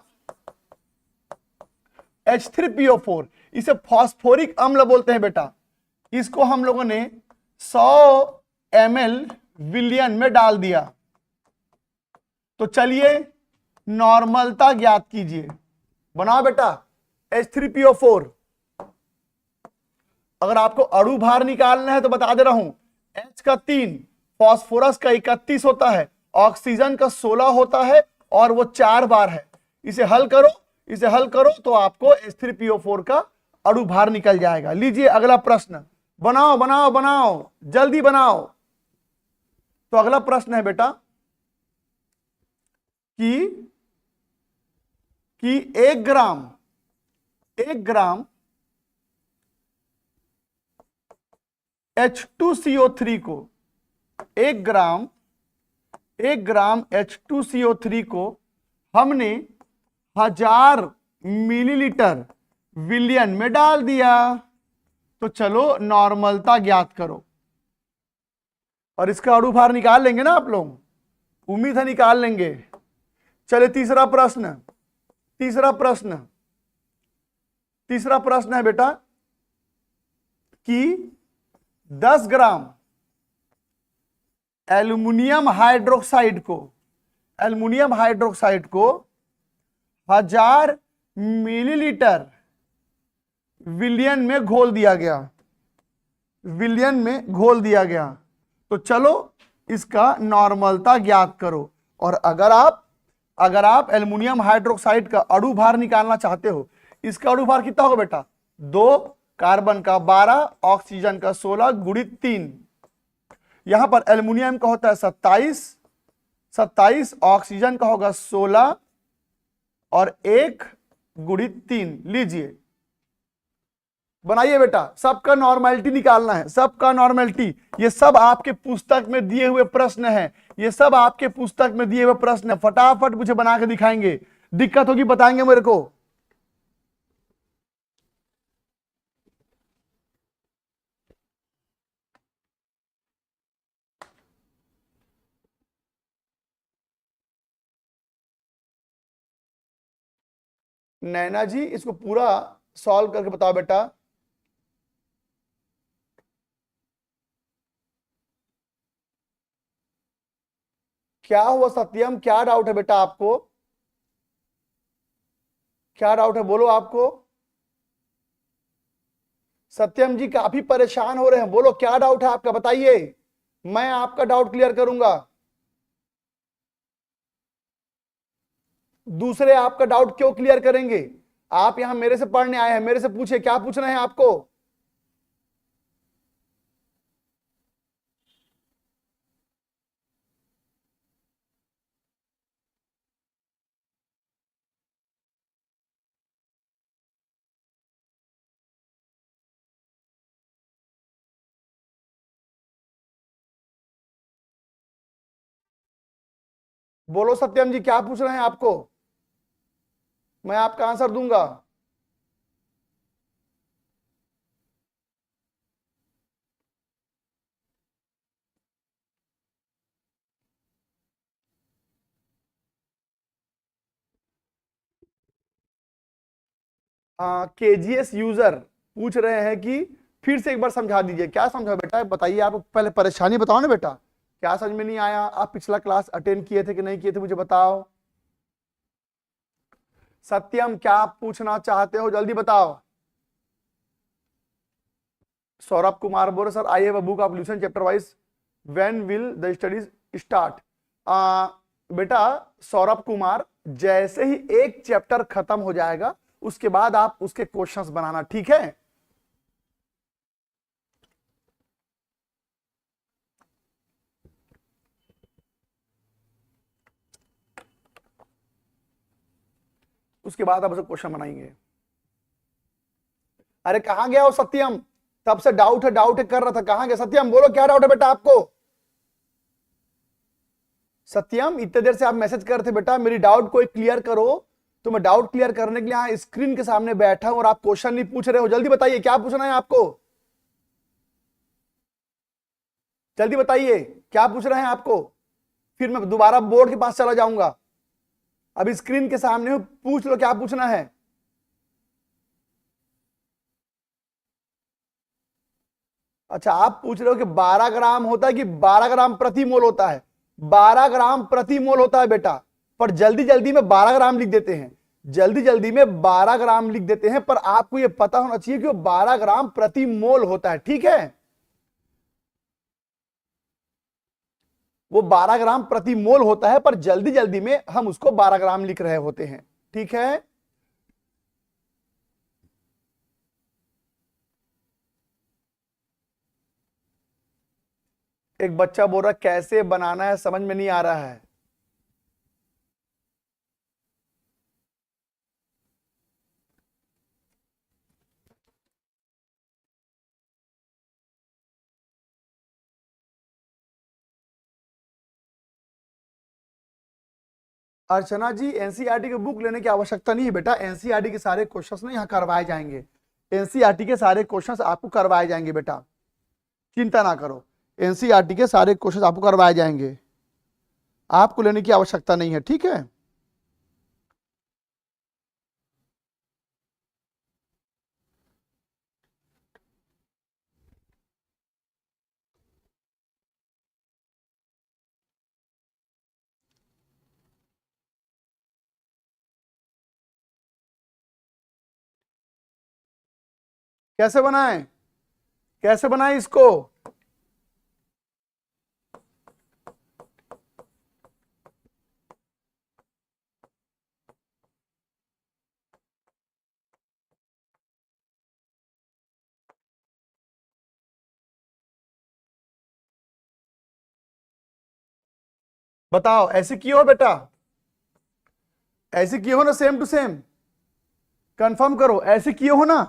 H3PO4, इसे फॉस्फोरिक अम्ल बोलते हैं बेटा। इसको हम लोगों ने 100 ml विलियन में डाल दिया। तो चलिए नॉर्मलता ज्ञात कीजिए। बनाओ बेटा H3PO4। अगर आपको अणु भार निकालना है तो बता दे रहा हूं, H का 3, फॉस्फोरस का 31 होता है, ऑक्सीजन का 16 होता है, और वो 4 बार है। इसे हल करो, इसे हल करो तो आपको H3PO4 का अणु भार निकल जाएगा। लीजिए अगला प्रश्न, बनाओ बनाओ बनाओ, जल्दी बनाओ। तो अगला प्रश्न है बेटा कि 1 ग्राम H2CO3 को 1 ग्राम H2CO3 को हमने 1000 मिलीलीटर विलियन में डाल दिया। तो चलो नॉर्मलता ज्ञात करो, और इसका अणु भार निकाल लेंगे ना आप लोग, उम्मीद है निकाल लेंगे। चलिए तीसरा प्रश्न है बेटा कि 10 ग्राम एल्युमिनियम हाइड्रोक्साइड को 1000 मिलीलीटर विलियन में घोल दिया गया। तो चलो इसका नॉर्मलता ज्ञात करो। और अगर आप एल्युमिनियम हाइड्रोक्साइड का अणु भार निकालना चाहते हो, इसका अणु भार कितना होगा बेटा, 2, कार्बन का 12, ऑक्सीजन का 16 गुणित 3। यहां पर एल्युमिनियम का होता है 27, ऑक्सीजन का होगा 16 और 1 गुणित 3। लीजिए बनाइए बेटा, सबका नॉर्मलिटी निकालना है, सबका नॉर्मलिटी। ये सब आपके पुस्तक में दिए हुए प्रश्न हैं, फटाफट मुझे बना के दिखाएंगे। दिक्कत होगी बताएंगे मेरे को। नैना जी इसको पूरा सॉल्व करके बताओ बेटा। क्या हुआ सत्यम, क्या डाउट है बेटा आपको, क्या डाउट है बोलो आपको। सत्यम जी काफी परेशान हो रहे हैं, बोलो क्या डाउट है आपका, बताइए, मैं आपका डाउट क्लियर करूंगा। दूसरे आपका डाउट क्यों क्लियर करेंगे? आप यहां मेरे से पढ़ने आए हैं, मेरे से पूछे क्या पूछना है आपको। बोलो सत्यम जी क्या पूछ रहे हैं आपको, मैं आपका आंसर दूंगा। केजीएस यूजर पूछ रहे हैं कि फिर से एक बार समझा दीजिए। क्या समझा बेटा, बताइए, आप पहले परेशानी बताओ ना बेटा, क्या समझ में नहीं आया? आप पिछला क्लास अटेंड किए थे कि नहीं किए थे, मुझे बताओ। सत्यम, क्या आप पूछना चाहते हो, जल्दी बताओ। सौरभ कुमार बोल रहे sir I have a book of Lucent chapter wise, when will the studies start? बेटा सौरभ कुमार, जैसे ही एक चैप्टर खत्म हो जाएगा उसके बाद आप उसके क्वेश्चंस बनाना, ठीक है? उसके बाद आप उसे क्वेश्चन बनाएंगे। अरे कहां गया हो सत्यम? तब से डाउट है डाउट है कर रहा था, कहां गया सत्यम? बोलो क्या डाउट है बेटा आपको? सत्यम, इतने देर से आप मैसेज कर रहे थे बेटा मेरी डाउट को क्लियर करो, तो मैं डाउट क्लियर करने के लिए यहाँ स्क्रीन के सामने बैठा हूं और आप क्वेश्चन नहीं पूछ रहे हो। जल्दी बताइए क्या पूछना है आपको, जल्दी बताइए क्या पूछ रहे हैं आपको, फिर मैं दोबारा बोर्ड के पास चला जाऊंगा। अब स्क्रीन के सामने हूं, पूछ लो क्या पूछना है। अच्छा आप पूछ रहे हो कि 12 ग्राम होता है कि 12 ग्राम प्रति मोल होता है? 12 ग्राम प्रति मोल होता है बेटा, पर जल्दी जल्दी में 12 ग्राम लिख देते हैं, जल्दी जल्दी में 12 ग्राम लिख देते हैं, पर आपको यह पता होना चाहिए कि वो 12 ग्राम प्रति मोल होता है, ठीक है? वो 12 ग्राम प्रति मोल होता है, पर जल्दी जल्दी में हम उसको 12 ग्राम लिख रहे होते हैं, ठीक है? एक बच्चा बोल रहा है कैसे बनाना है समझ में नहीं आ रहा है। अर्चना जी, एनसीईआरटी की बुक लेने की आवश्यकता नहीं है बेटा, एनसीईआरटी के सारे क्वेश्चंस ना यहाँ करवाए जाएंगे, एनसीईआरटी के सारे क्वेश्चंस आपको करवाए जाएंगे बेटा, चिंता ना करो, एनसीईआरटी के सारे क्वेश्चंस आपको करवाए जाएंगे, आपको लेने की आवश्यकता नहीं है, ठीक है? कैसे बनाएं, कैसे बनाएं इसको? बताओ ऐसे किए हो बेटा, ऐसे किए हो ना, सेम टू सेम कंफर्म करो, ऐसे किए हो ना?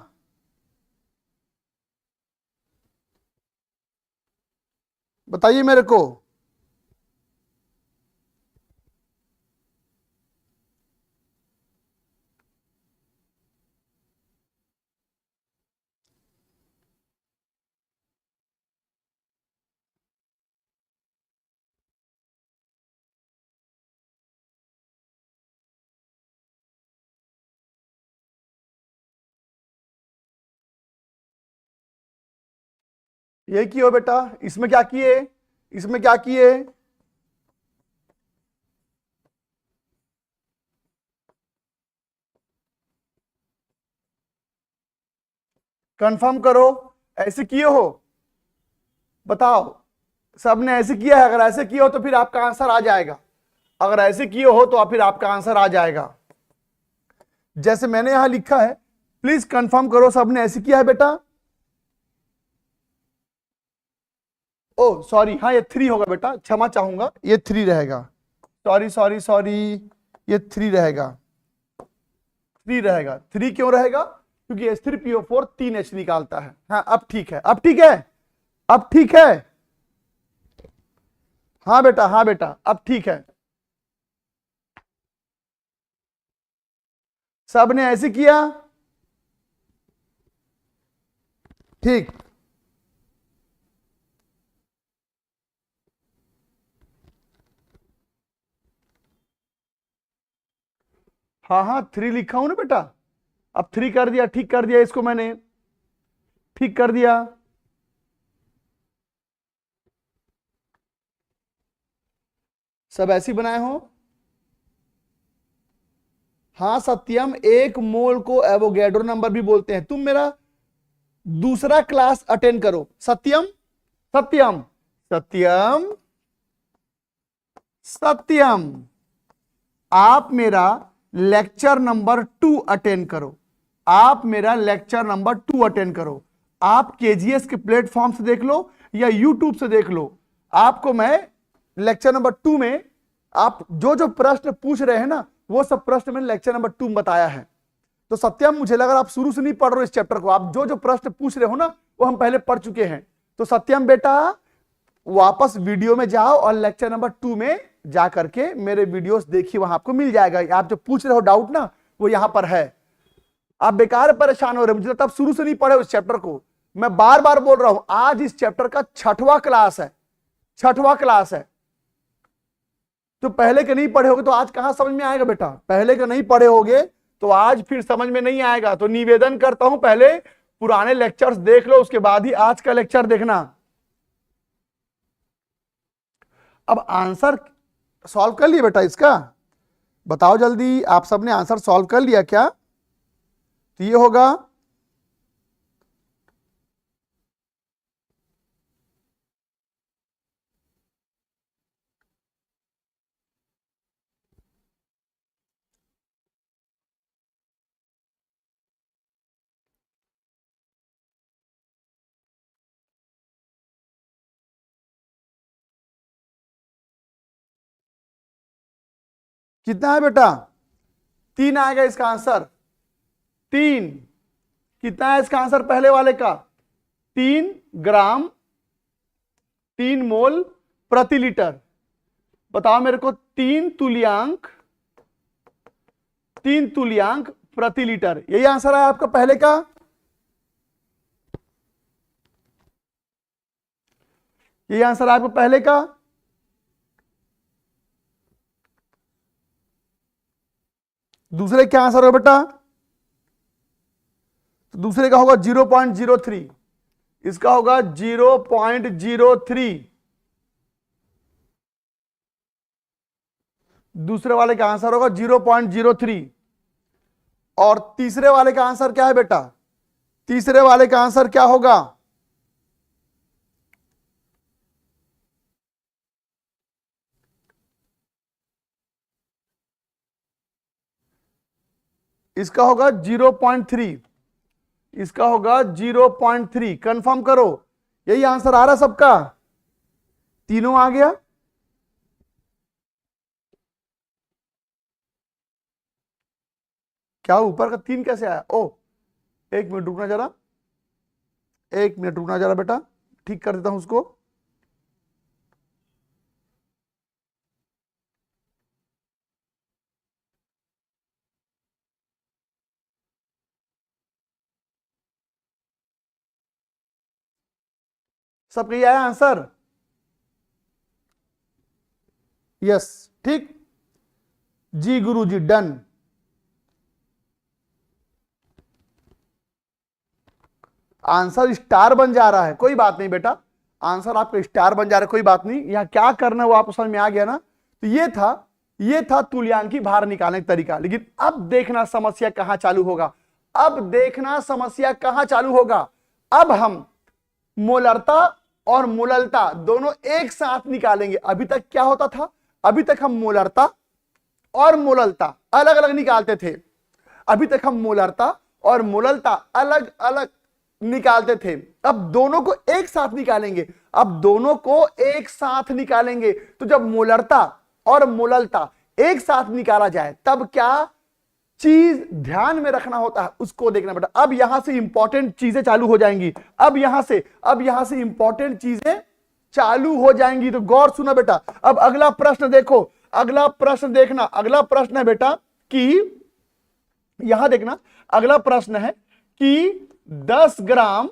बताइए मेरे को। ये किए हो बेटा, इसमें क्या किए, इसमें क्या किए? कंफर्म करो, ऐसे किए हो? बताओ, सबने ऐसे किया है? अगर ऐसे किए हो तो फिर आपका आंसर आ जाएगा, अगर ऐसे किए हो तो फिर आपका आंसर आ जाएगा, जैसे मैंने यहां लिखा है। प्लीज कंफर्म करो सबने ऐसे किया है बेटा? ओ सॉरी, हाँ ये 3 होगा बेटा, क्षमा चाहूंगा, ये 3 रहेगा, सॉरी सॉरी सॉरी, ये 3 रहेगा, 3 रहेगा। 3 क्यों रहेगा? क्योंकि H3PO4 3 H निकालता है। हाँ अब ठीक है, अब ठीक है, अब ठीक है, हाँ बेटा, हाँ बेटा अब ठीक है। सबने ऐसे किया, ठीक। हाँ हाँ 3 लिखा हूं ना बेटा, अब 3 कर दिया, ठीक कर दिया इसको मैंने, ठीक कर दिया। सब ऐसी बनाए हो? हाँ सत्यम, 1 मोल को एवोगैड्रो नंबर भी बोलते हैं। तुम मेरा दूसरा क्लास अटेंड करो। सत्यम सत्यम सत्यम सत्यम, आप मेरा लेक्चर नंबर 2 अटेंड करो। आप मेरा लेक्चर नंबर 2 अटेंड करो। आप केजीएस के प्लेटफॉर्म से देख लो या यूट्यूब से देख लो। आपको मैं लेक्चर नंबर 2 में आप जो जो प्रश्न पूछ रहे हैं ना, वो सब प्रश्न मैंने लेक्चर नंबर 2 में बताया है। तो सत्यम, मुझे लगा आप शुरू से नहीं पढ़ रहे हो इस चैप्टर को। आप जो जो प्रश्न पूछ रहे हो ना, वो हम पहले पढ़ चुके हैं। तो सत्यम बेटा, वापस वीडियो में जाओ और लेक्चर नंबर 2 में जा करके मेरे वीडियोस देखिए, वहां आपको मिल जाएगा। आप जो पूछ रहे हो डाउट ना, वो यहां पर है। आप बेकार परेशान हो रहे हो, मुझे लगता है आप शुरू से नहीं पढ़े हो इस चैप्टर को। मैं बार बार बोल रहा हूं, आज इस चैप्टर का 6वां क्लास है, 6वां क्लास है। तो पहले के नहीं पढ़े होगे तो आज कहां समझ में आएगा बेटा? पहले के नहीं पढ़े होगे तो आज फिर समझ में नहीं आएगा। तो निवेदन करता हूं, पहले पुराने लेक्चर्स देख लो, उसके बाद ही आज का लेक्चर देखना। अब आंसर सॉल्व कर लिया बेटा इसका? बताओ जल्दी, आप सबने आंसर सॉल्व कर लिया क्या? तो ये होगा कितना है बेटा? 3 आएगा इसका आंसर। 3 कितना है इसका आंसर पहले वाले का? 3 ग्राम 3 मोल प्रति लीटर। बताओ मेरे को, 3 तुल्यांक प्रति लीटर, यही आंसर है आपका पहले का? यही आंसर है आपका पहले का? दूसरे क्या आंसर हो बेटा? तो दूसरे का होगा 0.03, इसका होगा 0.03। दूसरे वाले का आंसर होगा 0.03। और तीसरे वाले का आंसर क्या है बेटा? तीसरे वाले का आंसर क्या होगा? इसका होगा 0.3, इसका होगा 0.3। कंफर्म करो, यही आंसर आ रहा सबका? तीनों आ गया? क्या ऊपर का 3 कैसे आया? ओ, 1 मिनट रुकना जरा, 1 मिनट रुकना जरा बेटा, ठीक कर देता हूं उसको। सबका ये आया आंसर? यस, ठीक जी गुरुजी, डन। आंसर स्टार बन जा रहा है, कोई बात नहीं बेटा, आंसर आपका स्टार बन जा रहा है, कोई बात नहीं। यहां क्या करना है वो आपको समझ में आ गया ना? तो ये था तुल्यांकी भार निकालने का तरीका। लेकिन अब देखना समस्या कहां चालू होगा। अब देखना समस्या कहां चालू होगा। अब हम मोलरता और मोललता दोनों एक साथ निकालेंगे। अभी तक क्या होता था? अभी तक हम मोलरता और मोललता अलग अलग निकालते थे। अभी तक हम मोलरता और मोललता अलग अलग निकालते थे। अब दोनों को एक साथ निकालेंगे। अब दोनों को एक साथ निकालेंगे तो जब मोलरता और मोललता एक साथ निकाला जाए तब क्या चीज ध्यान में रखना होता है, उसको देखना बेटा। अब यहां से इंपॉर्टेंट चीजें चालू हो जाएंगी। अब यहां से इंपॉर्टेंट चीजें चालू हो जाएंगी, तो गौर सुना बेटा। अब अगला प्रश्न देखो, अगला प्रश्न देखना। अगला प्रश्न है बेटा कि यहां देखना, अगला प्रश्न है कि 10 ग्राम,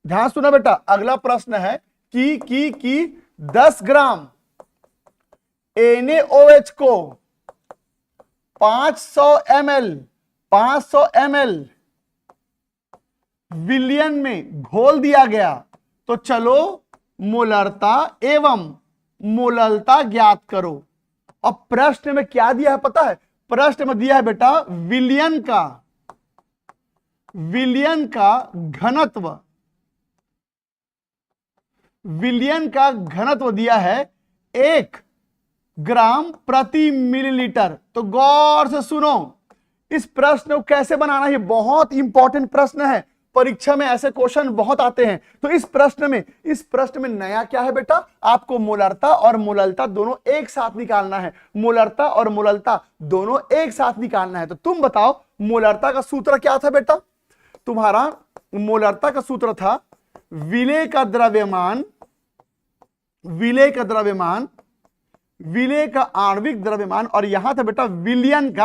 ध्यान सुना बेटा। अगला प्रश्न है कि 10 ग्राम NaOH को 500 ml विलियन में घोल दिया गया, तो चलो मोलरता एवं मोललता ज्ञात करो। अब प्रश्न में क्या दिया है पता है? प्रश्न में दिया है बेटा विलयन का घनत्व, विलयन का घनत्व दिया है 1 ग्राम प्रति मिलीलीटर। तो गौर से सुनो, इस प्रश्न को कैसे बनाना है, बहुत इंपॉर्टेंट प्रश्न है, परीक्षा में ऐसे क्वेश्चन बहुत आते हैं। तो इस प्रश्न में नया क्या है बेटा? आपको मोलरता और मोललता दोनों एक साथ निकालना है। मोलरता और मोललता दोनों एक साथ निकालना है। तो तुम बताओ मोलरता का सूत्र क्या था बेटा? तुम्हारा मोलरता का सूत्र था विलेय का द्रव्यमान, विलेय का आणविक द्रव्यमान, और यहां था बेटा विलयन का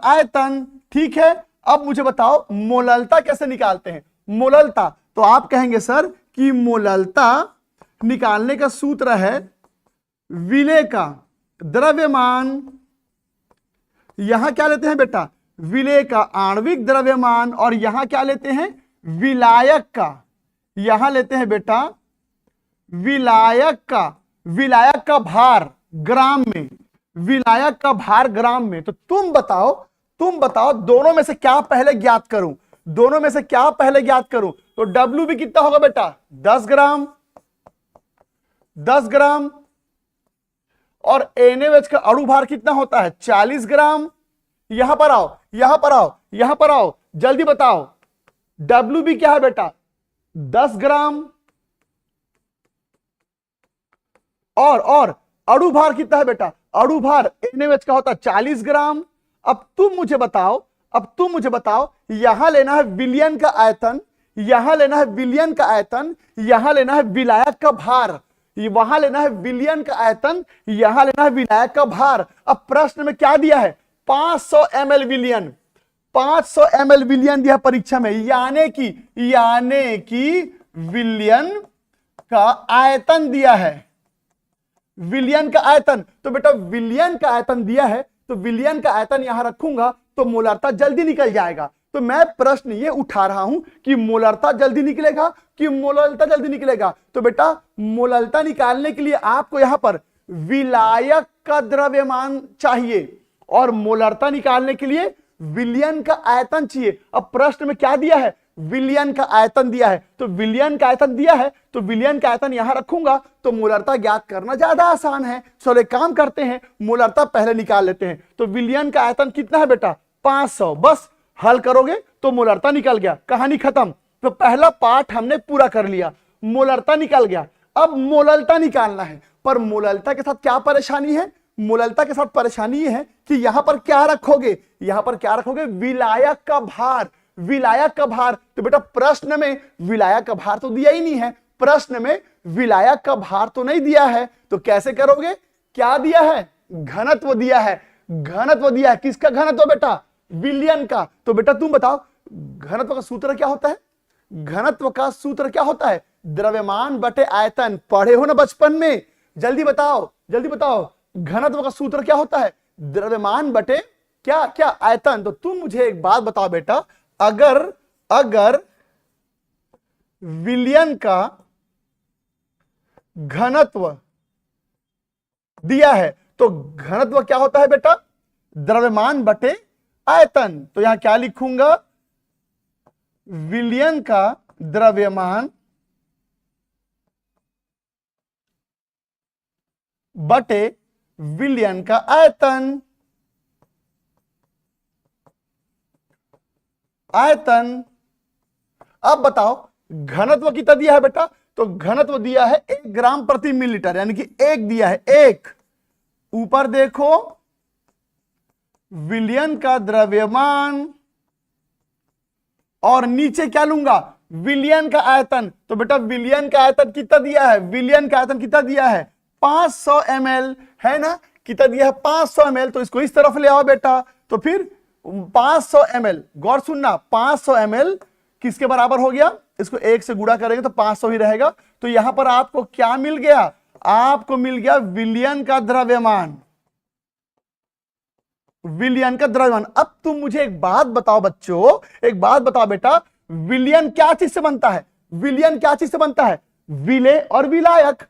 आयतन। ठीक है, अब मुझे बताओ मोललता कैसे निकालते हैं? मोललता तो आप कहेंगे सर कि मोललता निकालने का सूत्र है विलेय का द्रव्यमान, यहां क्या लेते हैं बेटा? विलेय का आणविक द्रव्यमान, और यहां क्या लेते हैं? विलायक का, यहां लेते हैं बेटा विलायक का भार ग्राम में, विलायक का भार ग्राम में। तो तुम बताओ दोनों में से क्या पहले ज्ञात करूं? तो W भी कितना होगा बेटा? 10 ग्राम, और NaOH का अणु भार कितना होता है? 40 ग्राम। यहां पर आओ, जल्दी बताओ W भी क्या है बेटा? 10 ग्राम, और अणु भार कितना है बेटा? अणु भार NaOH का होता है 40 ग्राम। अब तुम मुझे बताओ यहां लेना है विलयन का आयतन, यहां लेना है विलयन का आयतन, यहां लेना है विलायक का भार, वहां लेना है विलयन का आयतन, यहां लेना है विलायक का भार। अब प्रश्न में क्या दिया है? 500 ml विलयन, 500 ml विलयन दिया परीक्षा में, यानी कि विलयन का आयतन दिया है, विलयन का आयतन। तो बेटा विलयन का आयतन दिया है, तो विलयन का आयतन यहां रखूंगा तो मोलरता जल्दी निकल जाएगा। तो मैं प्रश्न ये उठा रहा हूं कि मोलरता जल्दी निकलेगा कि मोललता जल्दी निकलेगा? तो बेटा मोललता निकालने के लिए आपको यहां पर विलायक का द्रव्यमान चाहिए, और मोलरता निकालने के लिए विलयन का आयतन चाहिए। अब प्रश्न में क्या दिया है? विलयन का आयतन दिया है, तो विलयन का आयतन दिया है, तो विलयन का आयतन यहां रखूंगा तो मोलरता ज्ञात करना ज्यादा आसान है। चलो एक काम करते हैं, मोलरता पहले निकाल लेते हैं। तो विलयन का आयतन कितना है बेटा? 500। बस हल करोगे तो मोलरता निकल गया, कहानी खत्म। तो पहला पार्ट हमने पूरा कर लिया, मोलरता निकल गया। अब मोललता निकालना है, पर मोललता के साथ क्या परेशानी है? मोललता के साथ परेशानी है कि यहां पर क्या रखोगे? विलायक का भार, विलायक का भार। तो बेटा प्रश्न में विलायक का भार तो दिया ही नहीं है, प्रश्न में विलायक का भार तो नहीं दिया है, तो कैसे करोगे? क्या दिया है? घनत्व दिया है, किसका घनत्व बेटा? विलयन का। तो बेटा तुम बताओ घनत्व का सूत्र क्या होता है? द्रव्यमान बटे आयतन। पढ़े हो ना बचपन में? जल्दी बताओ घनत्व का सूत्र क्या होता है? द्रव्यमान बटे क्या आयतन। तो तुम मुझे एक बात बताओ बेटा, अगर विलयन का घनत्व दिया है तो घनत्व क्या होता है बेटा? द्रव्यमान बटे आयतन। तो यहां क्या लिखूंगा? विलयन का द्रव्यमान बटे विलयन का आयतन। अब बताओ घनत्व कितना दिया है बेटा? तो घनत्व दिया है 1 ग्राम प्रति मिलीलीटर, यानी कि 1 दिया है, 1। ऊपर देखो विलयन का द्रव्यमान, और नीचे क्या लूंगा? विलयन का आयतन। तो बेटा विलयन का आयतन कितना दिया है? 500 ml है ना? कितना दिया है? 500 ml। तो इसको इस तरफ ले आओ बेटा। तो फिर 500 ml, गौर सुनना, 500 ml किसके बराबर हो गया? इसको 1 से गुणा करेंगे तो 500 ही रहेगा। तो यहां पर आपको क्या मिल गया? आपको मिल गया विलयन का द्रव्यमान, अब तुम मुझे एक बात बताओ बच्चों, एक बात बताओ बेटा, विलयन क्या चीज से बनता है? विलयन क्या चीज से बनता है? विलेय और विलायक।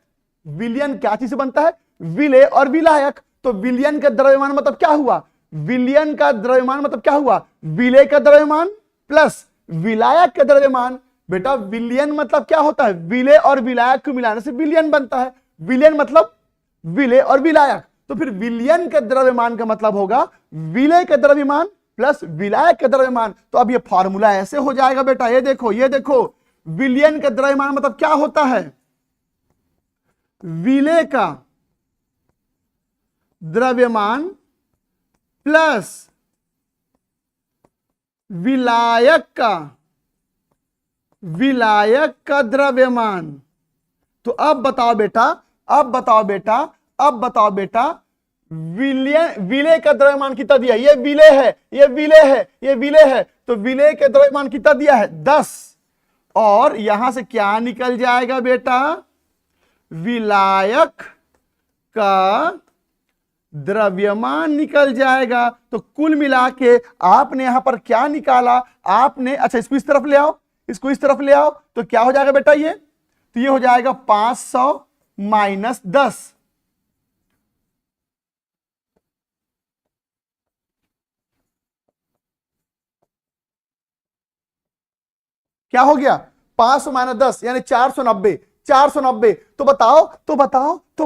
विलयन क्या चीज से बनता है? विलेय और विलायक। तो विलयन का द्रव्यमान मतलब क्या हुआ? विलयन का द्रव्यमान मतलब क्या हुआ? विलेय का द्रव्यमान प्लस विलायक का द्रव्यमान। बेटा विलयन मतलब क्या होता है? विलेय और विलायक को मिलाने से विलयन बनता है। विलयन मतलब विलेय और विलायक। तो फिर विलयन के द्रव्यमान का मतलब होगा विलेय का द्रव्यमान प्लस विलायक का द्रव्यमान। तो अब ये फॉर्मूला ऐसे हो जाएगा बेटा, ये देखो, ये देखो, विलयन का द्रव्यमान मतलब क्या होता है? विलेय का द्रव्यमान प्लस विलायक का द्रव्यमान। तो अब बताओ बेटा, विलेय का द्रव्यमान कितना दिया? ये विलेय है, ये विलेय है, ये विलेय है। तो विलेय का द्रव्यमान कितना दिया है? 10। और यहां से क्या निकल जाएगा बेटा? विलायक का द्रव्यमान निकल जाएगा। तो कुल मिला के आपने यहां पर क्या निकाला? आपने, अच्छा इसको इस तरफ ले आओ, इसको इस तरफ ले आओ, तो क्या हो जाएगा बेटा? ये तो ये हो जाएगा 500 माइनस 10। क्या हो गया? 500 माइनस 10 यानी 490। 490। तो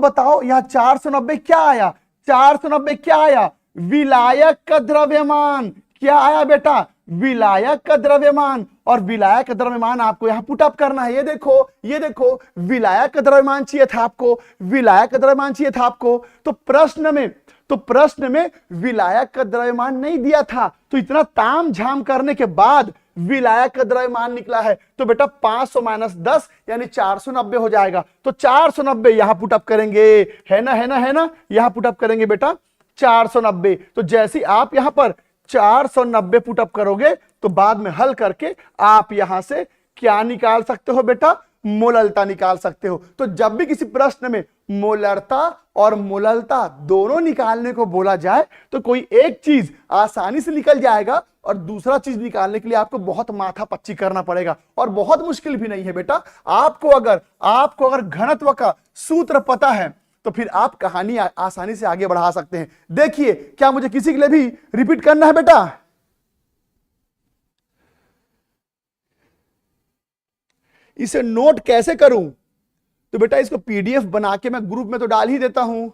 बताओ यहां 490 क्या आया? 490 क्या आया? विलायक का द्रव्यमान। क्या आया बेटा? विलायक का द्रव्यमान। और विलायक का द्रव्यमान आपको यहां पुट अप करना है। ये देखो, ये देखो, विलायक का द्रव्यमान चाहिए था आपको, विलायक का द्रव्यमान चाहिए था आपको। तो प्रश्न में विलायक का द्रव्यमान नहीं दिया था। तो इतना ताम झाम करने के बाद विलायक का द्रव्यमान निकला है। तो बेटा 500 माइनस 10 यानी 490 हो जाएगा। तो 490 यहां पुटअप करेंगे, है ना, यहां पुटअप करेंगे बेटा 490। तो जैसे आप यहां पर 490 पुटअप करोगे तो बाद में हल करके आप यहां से क्या निकाल सकते हो बेटा? मोललता निकाल सकते हो। तो जब भी किसी प्रश्न में मोलरता और मोललता दोनों निकालने को बोला जाए तो कोई एक चीज आसानी से निकल जाएगा और दूसरा चीज निकालने के लिए आपको बहुत माथा पच्ची करना पड़ेगा। और बहुत मुश्किल भी नहीं है बेटा। आपको अगर घनत्व का सूत्र पता है तो फिर आप कहानी आसानी से आगे बढ़ा सकते हैं। देखिए, क्या मुझे किसी के लिए भी रिपीट करना है बेटा? इसे नोट कैसे करूं? तो बेटा इसको पीडीएफ बना के मैं ग्रुप में तो डाल ही देता हूं।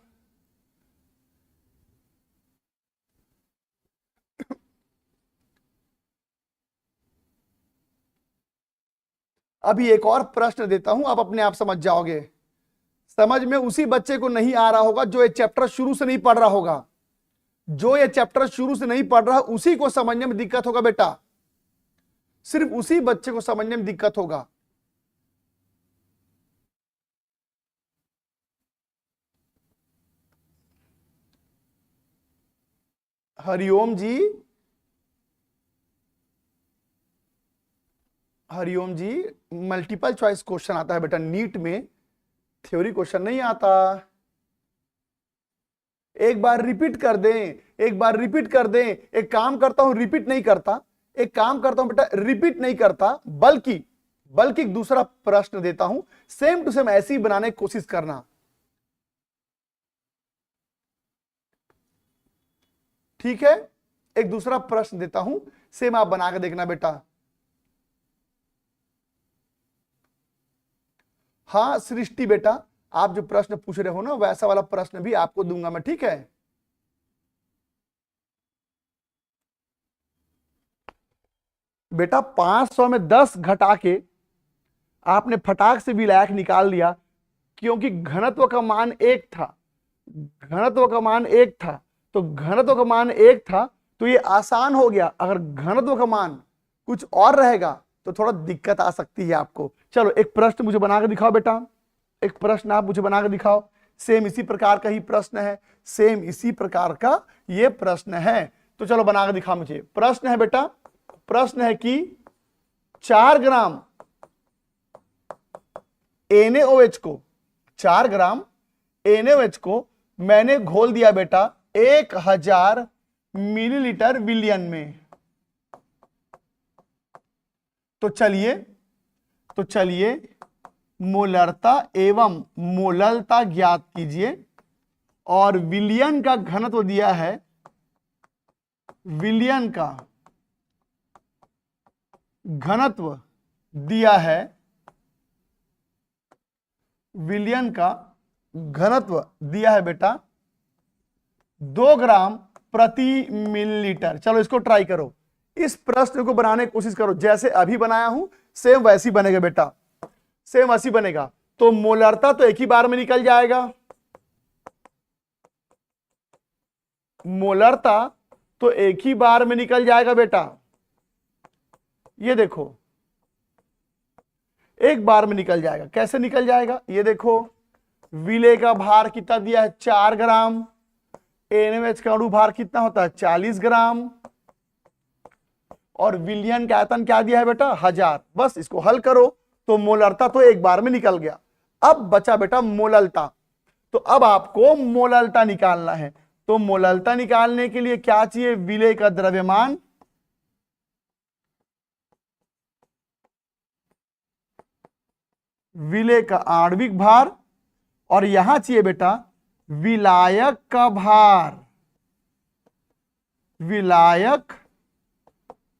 अभी एक और प्रश्न देता हूं, आप अपने आप समझ जाओगे। समझ में उसी बच्चे को नहीं आ रहा होगा जो ये चैप्टर शुरू से नहीं पढ़ रहा होगा। जो ये चैप्टर शुरू से नहीं पढ़ रहा उसी को समझने में दिक्कत होगा बेटा। सिर्फ उसी बच्चे को समझने में दिक्कत होगा। हरिओम जी, हरिओम जी, मल्टीपल चॉइस क्वेश्चन आता है बेटा नीट में, थ्योरी क्वेश्चन नहीं आता। एक बार रिपीट कर दें, एक बार रिपीट कर दें। एक काम करता हूं, रिपीट नहीं करता, एक काम करता हूं बेटा, रिपीट नहीं करता, बल्कि दूसरा प्रश्न देता हूं, सेम टू सेम ऐसे ही बनाने की कोशिश करना। ठीक है? एक दूसरा प्रश्न देता हूं, सेम आप बना के देखना बेटा। हाँ सृष्टि बेटा, आप जो प्रश्न पूछ रहे हो ना वैसा वाला प्रश्न भी आपको दूंगा मैं, ठीक है? बेटा 500 में 10 घटा के आपने फटाक से विलायक निकाल दिया, क्योंकि घनत्व का मान 1 था। घनत्व का मान 1 था, तो घनत्व का मान 1 था तो ये आसान हो गया। अगर घनत्व का मान कुछ और रहेगा तो थोड़ा दिक्कत आ सकती है आपको। चलो एक प्रश्न मुझे बना के दिखाओ बेटा, एक प्रश्न आप मुझे बना के दिखाओ। सेम इसी प्रकार का ही प्रश्न है, सेम इसी प्रकार का ये प्रश्न है। तो चलो बना के दिखाओ मुझे। प्रश्न है बेटा, प्रश्न है कि 4 ग्राम NaOH को, 4 ग्राम NaOH को मैंने घोल दिया बेटा 1000 मिलीलीटर विलयन में। तो तो चलिए मोलरता एवं मोललता ज्ञात कीजिए। और विलयन का घनत्व दिया है, विलयन का घनत्व दिया है, विलयन का घनत्व दिया है बेटा 2 ग्राम प्रति मिलीलीटर। चलो इसको ट्राई करो, इस प्रश्न को बनाने की कोशिश करो, जैसे अभी बनाया हूं सेम वैसी बनेगा बेटा, सेम वैसी बनेगा। तो मोलरता तो एक ही बार में निकल जाएगा, मोलरता तो एक ही बार में निकल जाएगा बेटा। ये देखो एक बार में निकल जाएगा। कैसे निकल जाएगा ये देखो, विलेय का भार कितना दिया है 4 ग्राम, NaOH का अणु भार कितना होता है 40 ग्राम, और विलयन का आयतन क्या दिया है बेटा 1000। बस इसको हल करो तो मोलरता तो एक बार में निकल गया। अब बचा बेटा मोललता, तो अब आपको मोललता निकालना है। तो मोललता निकालने के लिए क्या चाहिए, विलेय का द्रव्यमान, विलेय का आणविक भार, और यहां चाहिए बेटा विलायक का भार, विलायक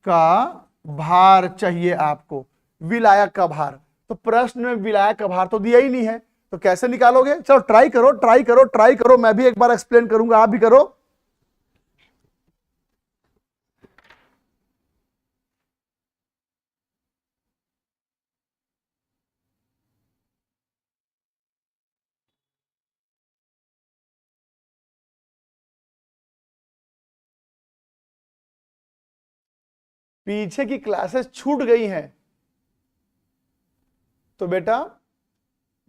का भार चाहिए आपको, विलायक का भार। तो प्रश्न में विलायक का भार तो दिया ही नहीं है, तो कैसे निकालोगे? चलो ट्राई करो ट्राई करो ट्राई करो, मैं भी एक बार एक्सप्लेन करूंगा, आप भी करो। पीछे की क्लासेस छूट गई हैं तो बेटा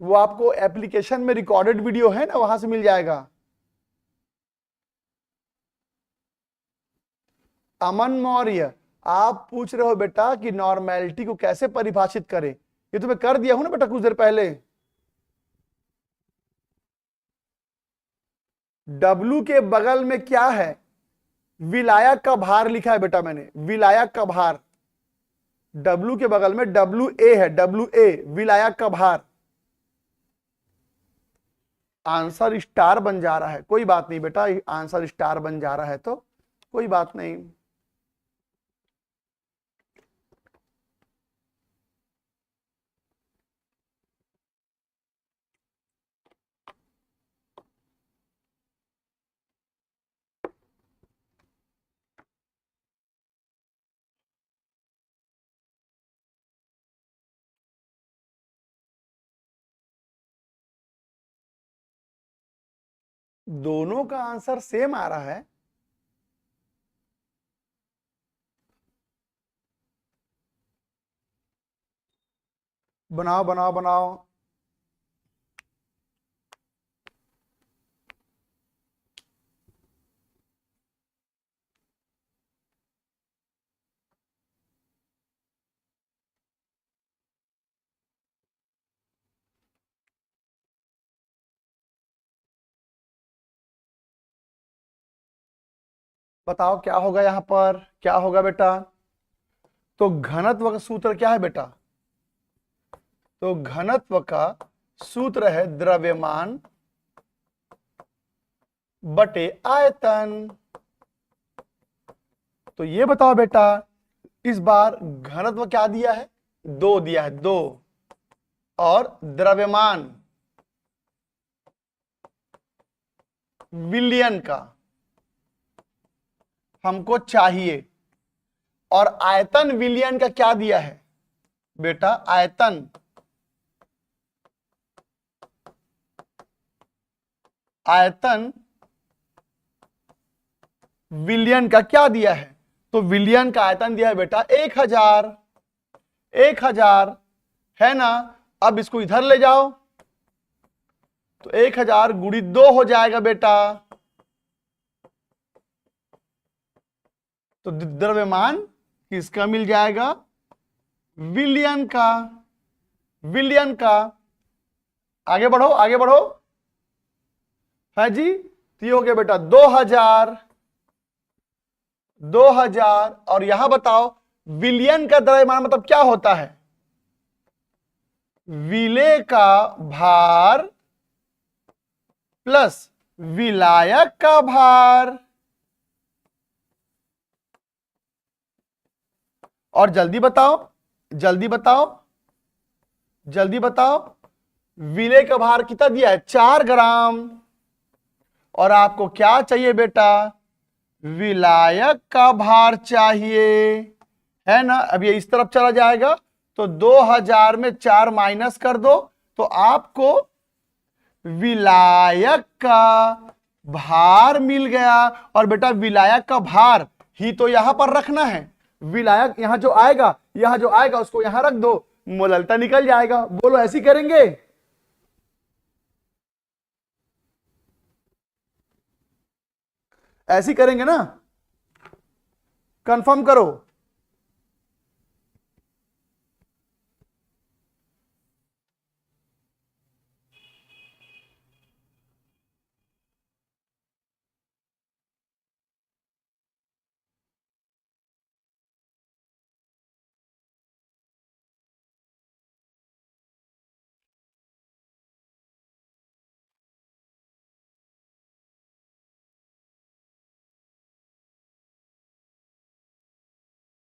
वो आपको एप्लीकेशन में रिकॉर्डेड वीडियो है ना, वहां से मिल जाएगा। अमन मौर्य, आप पूछ रहे हो बेटा कि नॉर्मेलिटी को कैसे परिभाषित करें, ये तो मैं कर दिया हूं ना बेटा कुछ देर पहले। W के बगल में क्या है, विलायक का भार लिखा है बेटा मैंने, विलायक का भार। W के बगल में WA है, WA विलायक का भार। आंसर स्टार बन जा रहा है, कोई बात नहीं बेटा, आंसर स्टार बन जा रहा है तो कोई बात नहीं। दोनों का आंसर सेम आ रहा है। बनाओ बनाओ बनाओ। बताओ क्या होगा यहां पर, क्या होगा बेटा? तो घनत्व का सूत्र क्या है बेटा? तो घनत्व का सूत्र है द्रव्यमान बटे आयतन। तो ये बताओ बेटा इस बार घनत्व क्या दिया है, 2 दिया है, 2, और द्रव्यमान विलयन का हमको चाहिए, और आयतन विलयन का क्या दिया है बेटा, आयतन, आयतन विलयन का क्या दिया है? तो विलयन का आयतन दिया है बेटा 1000, 1000 है ना। अब इसको इधर ले जाओ तो 1000 गुणित 2 हो जाएगा बेटा। तो द्रव्यमान किसका मिल जाएगा, विलयन का, विलयन का। आगे बढ़ो आगे बढ़ो, है जी। तो ये हो गया बेटा 2000, 2000, और यहां बताओ विलयन का द्रव्यमान मतलब क्या होता है, विलेय का भार प्लस विलायक का भार। और जल्दी बताओ, जल्दी बताओ, जल्दी बताओ, विलेय का भार कितना दिया है? 4 ग्राम। और आपको क्या चाहिए बेटा? विलायक का भार चाहिए, है ना। अब ये इस तरफ चला जाएगा तो 2000 में 4 माइनस कर दो तो आपको विलायक का भार मिल गया। और बेटा विलायक का भार ही तो यहां पर रखना है। विलायक यहां जो आएगा, यहां जो आएगा उसको यहां रख दो, मोललता निकल जाएगा। बोलो ऐसी करेंगे? ऐसी करेंगे ना? कंफर्म करो।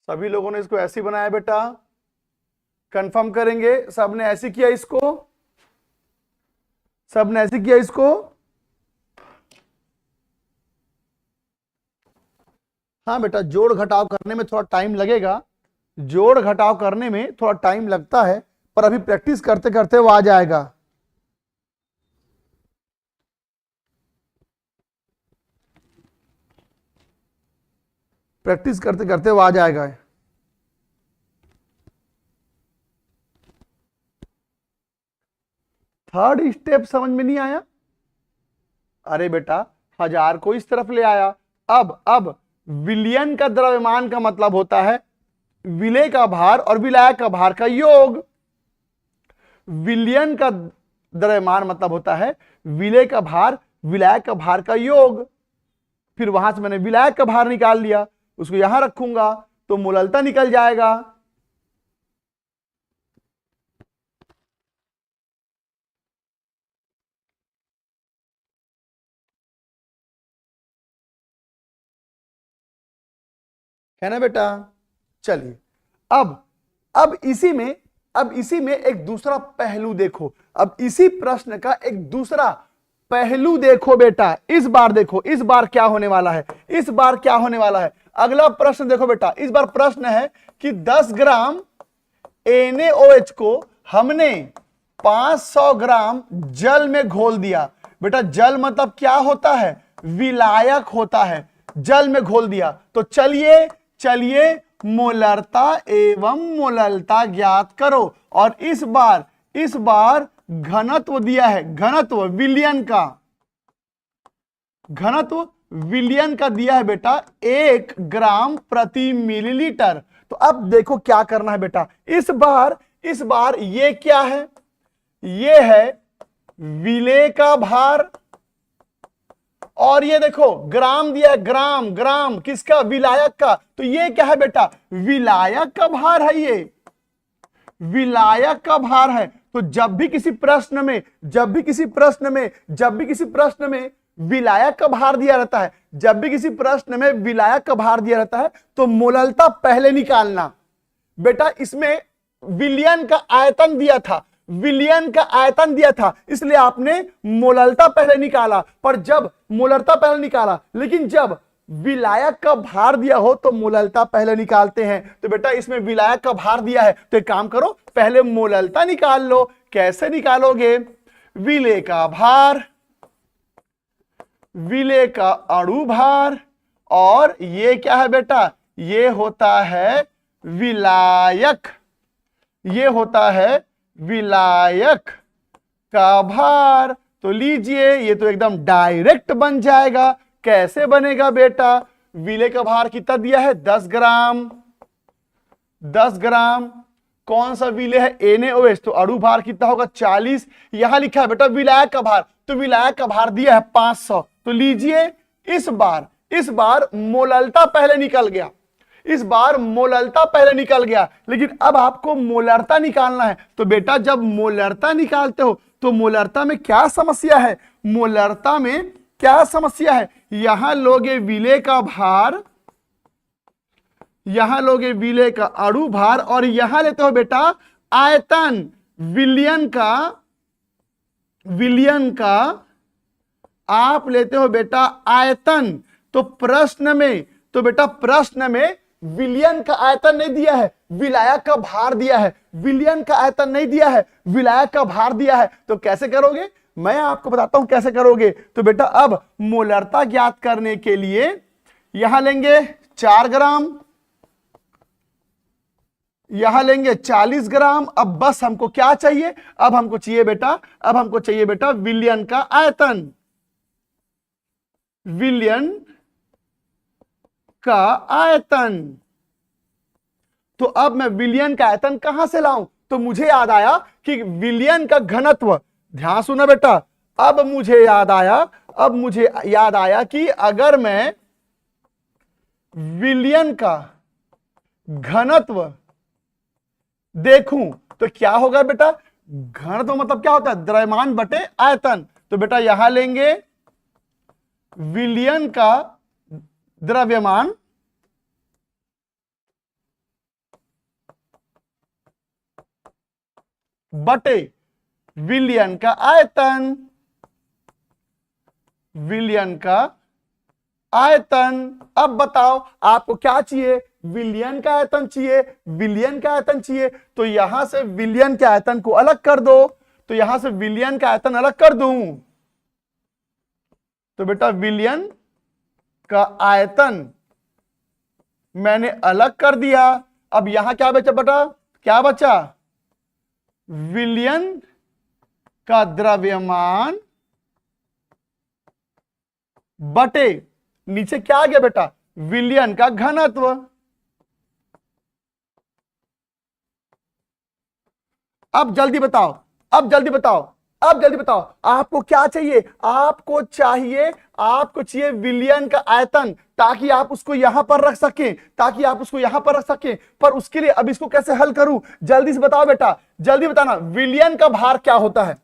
सभी लोगों ने इसको ऐसे बनाया बेटा, कंफर्म करेंगे। सबने ऐसे किया इसको, सबने ऐसे किया इसको। हाँ बेटा, जोड़ घटाव करने में थोड़ा टाइम लगेगा, जोड़ घटाव करने में थोड़ा टाइम लगता है, पर अभी प्रैक्टिस करते करते वो आ जाएगा। प्रैक्टिस करते करते वो आ जाएगा। थर्ड स्टेप समझ में नहीं आया? अरे बेटा 1000 को इस तरफ ले आया। अब विलयन का द्रव्यमान का मतलब होता है विलेय का भार और विलायक का भार का योग। विलयन का द्रव्यमान मतलब होता है विलेय का भार विलायक का भार का योग। फिर वहां से मैंने विलायक का भार निकाल लिया, उसको यहां रखूंगा तो मोललता निकल जाएगा। है ना बेटा? चलिए अब इसी में एक दूसरा पहलू देखो। अब इसी प्रश्न का एक दूसरा पहलू देखो बेटा। इस बार देखो, इस बार क्या होने वाला है, इस बार क्या होने वाला है। अगला प्रश्न देखो बेटा। इस बार प्रश्न है कि 10 ग्राम NaOH को हमने 500 ग्राम जल में घोल दिया। बेटा जल मतलब क्या होता है? विलायक होता है। जल में घोल दिया तो चलिए मोलरता एवं मोललता ज्ञात करो। और इस बार घनत्व दिया है, घनत्व विलयन का दिया है बेटा 1 ग्राम प्रति मिलीलीटर। तो अब देखो क्या करना है बेटा। इस बार ये क्या है? ये है विलेय का भार। और ये देखो ग्राम दिया है, ग्राम किसका? विलायक का। तो ये क्या है बेटा? विलायक का भार है। ये विलायक का भार है। तो जब भी किसी प्रश्न में विलायक का भार दिया रहता है, जब भी किसी प्रश्न में विलायक का भार दिया रहता है तो मोललता पहले निकालना। बेटा इसमें विलयन का आयतन दिया था, इसलिए आपने मोललता पहले निकाला। पर जब मोललता पहले निकाला, लेकिन जब विलायक का भार दिया हो तो मोललता पहले निकालते हैं। तो बेटा इसमें विलायक का भार दिया है तो एक काम करो, पहले मोललता निकाल लो। कैसे निकालोगे? विलेय का भार, विलेय का अणु भार, और ये क्या है बेटा? ये होता है विलायक, ये होता है विलायक का भार। तो लीजिए ये तो एकदम डायरेक्ट बन जाएगा। कैसे बनेगा बेटा? विलेय का भार कितना दिया है? 10 ग्राम। 10 ग्राम कौन सा विलेय है? NaOH। तो अणु भार कितना होगा? 40। यहां लिखा है बेटा विलायक का भार, तो विलायक का भार दिया है 500। तो लीजिए इस बार मोललता पहले निकल गया। इस बार मोलरता पहले निकल गया, लेकिन अब आपको मोलरता निकालना है। तो बेटा जब मोलरता निकालते हो तो मोलरता में क्या समस्या है, मोलरता में क्या समस्या है, यहां लोगे विलेय का भार, यहां लोगे विलेय का अणु भार, और यहां लेते हो बेटा आयतन, विलयन का आप लेते हो बेटा आयतन। तो बेटा प्रश्न में विलयन का आयतन नहीं दिया है, विलायक का भार दिया है। विलयन का आयतन नहीं दिया है, विलायक का भार दिया है। तो कैसे करोगे, मैं आपको बताता हूं कैसे करोगे। तो बेटा अब मोलरता ज्ञात करने के लिए यहां लेंगे 4 ग्राम, यहां लेंगे 40 ग्राम। अब बस हमको क्या चाहिए, अब हमको चाहिए बेटा विलयन का आयतन, विलयन का आयतन। तो अब मैं विलयन का आयतन कहां से लाऊं, तो मुझे याद आया कि विलयन का घनत्व, ध्यान सुना बेटा, अब मुझे याद आया कि अगर मैं विलयन का घनत्व देखूं तो क्या होगा बेटा, घनत्व मतलब क्या होता है, द्रव्यमान बटे आयतन। तो बेटा यहां लेंगे विलयन का द्रव्यमान बटे विलयन का आयतन, विलयन का आयतन। अब बताओ आपको क्या चाहिए, विलयन का आयतन चाहिए, विलयन का आयतन चाहिए। तो यहां से विलयन के आयतन को अलग कर दो, तो यहां से विलयन का आयतन अलग कर दूं, तो बेटा विलयन का आयतन मैंने अलग कर दिया। अब यहां क्या बचा बेटा, क्या बचा, विलयन का द्रव्यमान बटे नीचे क्या आ गया बेटा, विलयन का घनत्व। अब जल्दी बताओ, आपको क्या चाहिए, आपको चाहिए विलयन का आयतन, ताकि आप उसको यहां पर रख सकें, पर उसके लिए अब इसको कैसे हल करूं, जल्दी से बताओ बेटा, जल्दी बताना। विलयन का भार क्या होता है,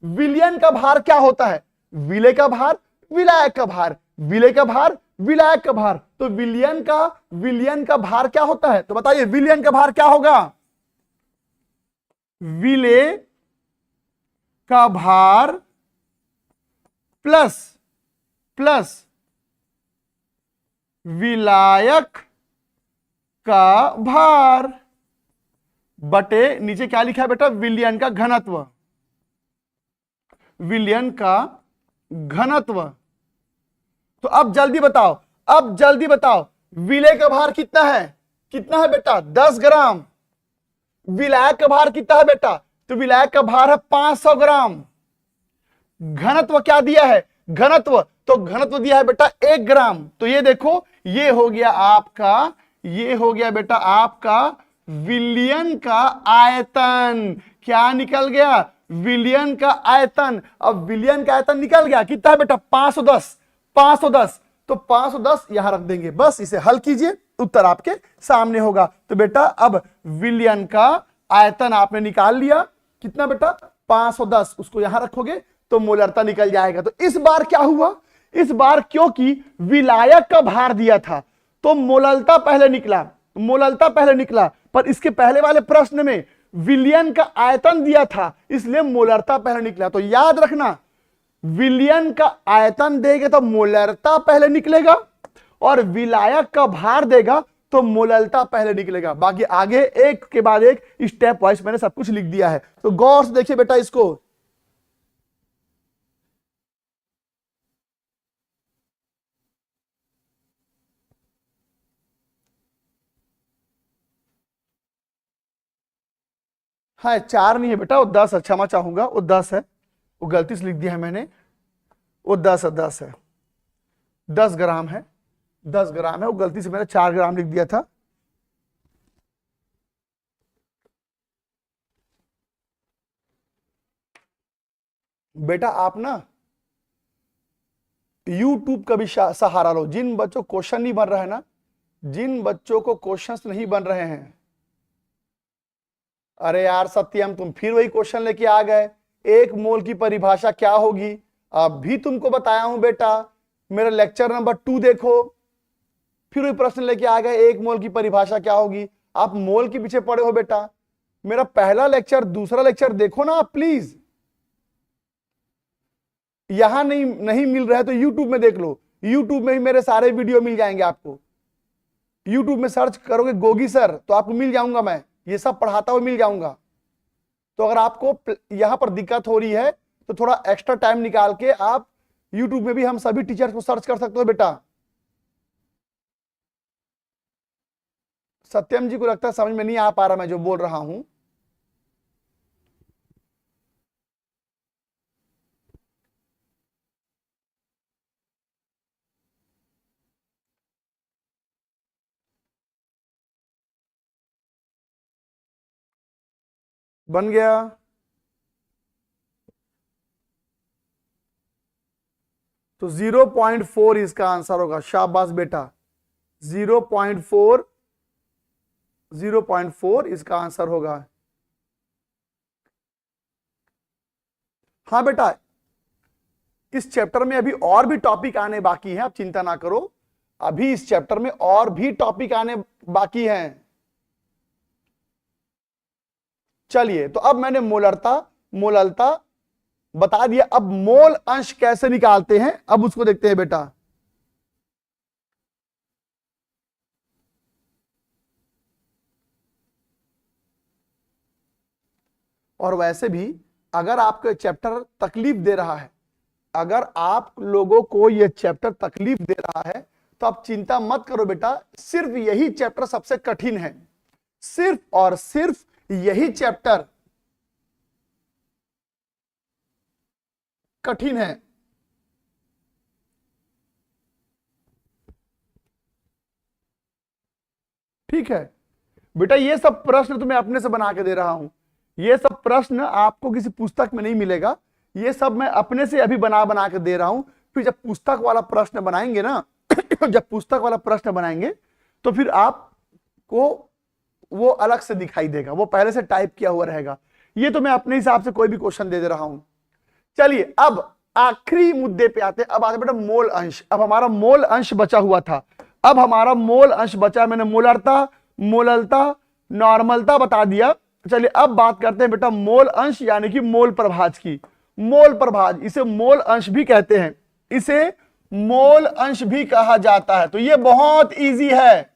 विलय का भार, विलायक का भार, विलायक का भार। तो विलयन का भार क्या होता है, तो बताइए विलयन का भार क्या होगा, विलेय का भार प्लस विलायक का भार बटे नीचे क्या लिखा है बेटा, विलयन का घनत्व, विलयन का घनत्व। तो अब जल्दी बताओ, विलेय का भार कितना है बेटा, 10 ग्राम। विलायक का भार कितना है बेटा, तो विलायक का भार है 500 ग्राम। घनत्व क्या दिया है, घनत्व दिया है बेटा 1 ग्राम। तो ये देखो, ये हो गया बेटा आपका विलयन का आयतन। क्या निकल गया, विलयन का आयतन। अब विलयन का आयतन निकल गया, कितना है बेटा, 510। तो 510 यहां रख देंगे, बस इसे हल कीजिए, उत्तर आपके सामने होगा। तो बेटा अब विलयन का आयतन आपने निकाल लिया, कितना बेटा, 510, उसको यहां रखोगे तो मोलरता निकल जाएगा। तो इस बार क्या हुआ, इस बार क्योंकि विलायक का भार दिया था तो मोलरता पहले निकला, पर इसके पहले वाले प्रश्न में विलयन का आयतन दिया था, इसलिए मोलरता पहले निकला। तो याद रखना, विलयन का आयतन देगा तो मोलरता पहले निकलेगा, और विलायक का भार देगा तो मोलरता पहले निकलेगा। बाकी आगे एक के बाद एक स्टेप वाइज मैंने सब कुछ लिख दिया है, तो गौर से देखिए बेटा इसको। हाँ 4 नहीं है बेटा, वो 10 है, क्षमा चाहूंगा, वो 10 है, वो गलती से लिख दिया है मैंने, वो 10 है, 10 ग्राम है, 10 ग्राम है, वो गलती से मैंने 4 ग्राम लिख दिया था। बेटा आप ना YouTube का भी सहारा लो, जिन बच्चों क्वेश्चन नहीं बन रहा है ना, जिन बच्चों को क्वेश्चंस नहीं बन रहे हैं, अरे यार सत्यम तुम फिर वही क्वेश्चन लेके आ गए। एक मोल की परिभाषा क्या होगी, अभी तुमको बताया हूं बेटा, मेरा लेक्चर नंबर 2 देखो, फिर वही प्रश्न लेके आ गए, एक मोल की परिभाषा क्या होगी। आप मोल के पीछे पड़े हो बेटा, मेरा पहला लेक्चर दूसरा लेक्चर देखो ना आप प्लीज। यहां नहीं मिल रहा है तो यूट्यूब में देख लो, यूट्यूब में ही मेरे सारे वीडियो मिल जाएंगे आपको। यूट्यूब में सर्च करोगे गोगी सर तो आपको मिल जाऊंगा, मैं ये सब पढ़ाता हुआ मिल जाऊंगा। तो अगर आपको यहां पर दिक्कत हो रही है तो थोड़ा एक्स्ट्रा टाइम निकाल के आप यूट्यूब में भी हम सभी टीचर्स को सर्च कर सकते हो बेटा। सत्यम जी को लगता है समझ में नहीं आ पा रहा मैं जो बोल रहा हूं। बन गया? तो 0.4 इसका आंसर होगा। शाबाश बेटा, 0.4 इसका आंसर होगा। हाँ बेटा, इस चैप्टर में अभी और भी टॉपिक आने बाकी हैं, आप चिंता ना करो, अभी इस चैप्टर में और भी टॉपिक आने बाकी हैं। चलिए, तो अब मैंने मोललता बता दिया, अब मोल अंश कैसे निकालते हैं अब उसको देखते हैं बेटा। और वैसे भी अगर आपको चैप्टर तकलीफ दे रहा है, अगर आप लोगों को यह चैप्टर तकलीफ दे रहा है तो आप चिंता मत करो बेटा, सिर्फ यही चैप्टर सबसे कठिन है, सिर्फ और सिर्फ यही चैप्टर कठिन है। ठीक है बेटा, ये सब प्रश्न तो मैं अपने से बना के दे रहा हूं, ये सब प्रश्न आपको किसी पुस्तक में नहीं मिलेगा, ये सब मैं अपने से अभी बना के दे रहा हूं। फिर जब पुस्तक वाला प्रश्न बनाएंगे ना जब पुस्तक वाला प्रश्न बनाएंगे तो फिर आपको वो अलग से दिखाई देगा, वो पहले से टाइप किया हुआ रहेगा। ये तो मैं अपने हिसाब से कोई भी क्वेश्चन दे रहा हूं। चलिए, अब आखिरी मुद्दे पे आते हैं। अब आते बेटा मोल अंश। अब हमारा मोल अंश बचा हुआ था, अब हमारा मोल अंश बचा, मैंने मोलरता, मोललता, नॉर्मलता बता दिया। चलिए अब बात करते हैं बेटा मोल अंश यानी कि मोल प्रभाज की। मोल प्रभाज, इसे मोल अंश भी कहते हैं, इसे मोल अंश भी कहा जाता है। तो ये बहुत इजी है,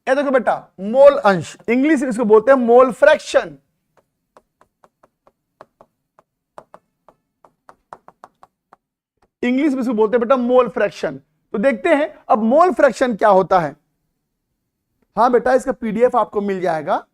ये देखो बेटा, मोल अंश, इंग्लिश में इसको बोलते हैं मोल फ्रैक्शन। इंग्लिश में इसको बोलते हैं बेटा मोल फ्रैक्शन। तो देखते हैं अब मोल फ्रैक्शन क्या होता है। हाँ बेटा, इसका पीडीएफ आपको मिल जाएगा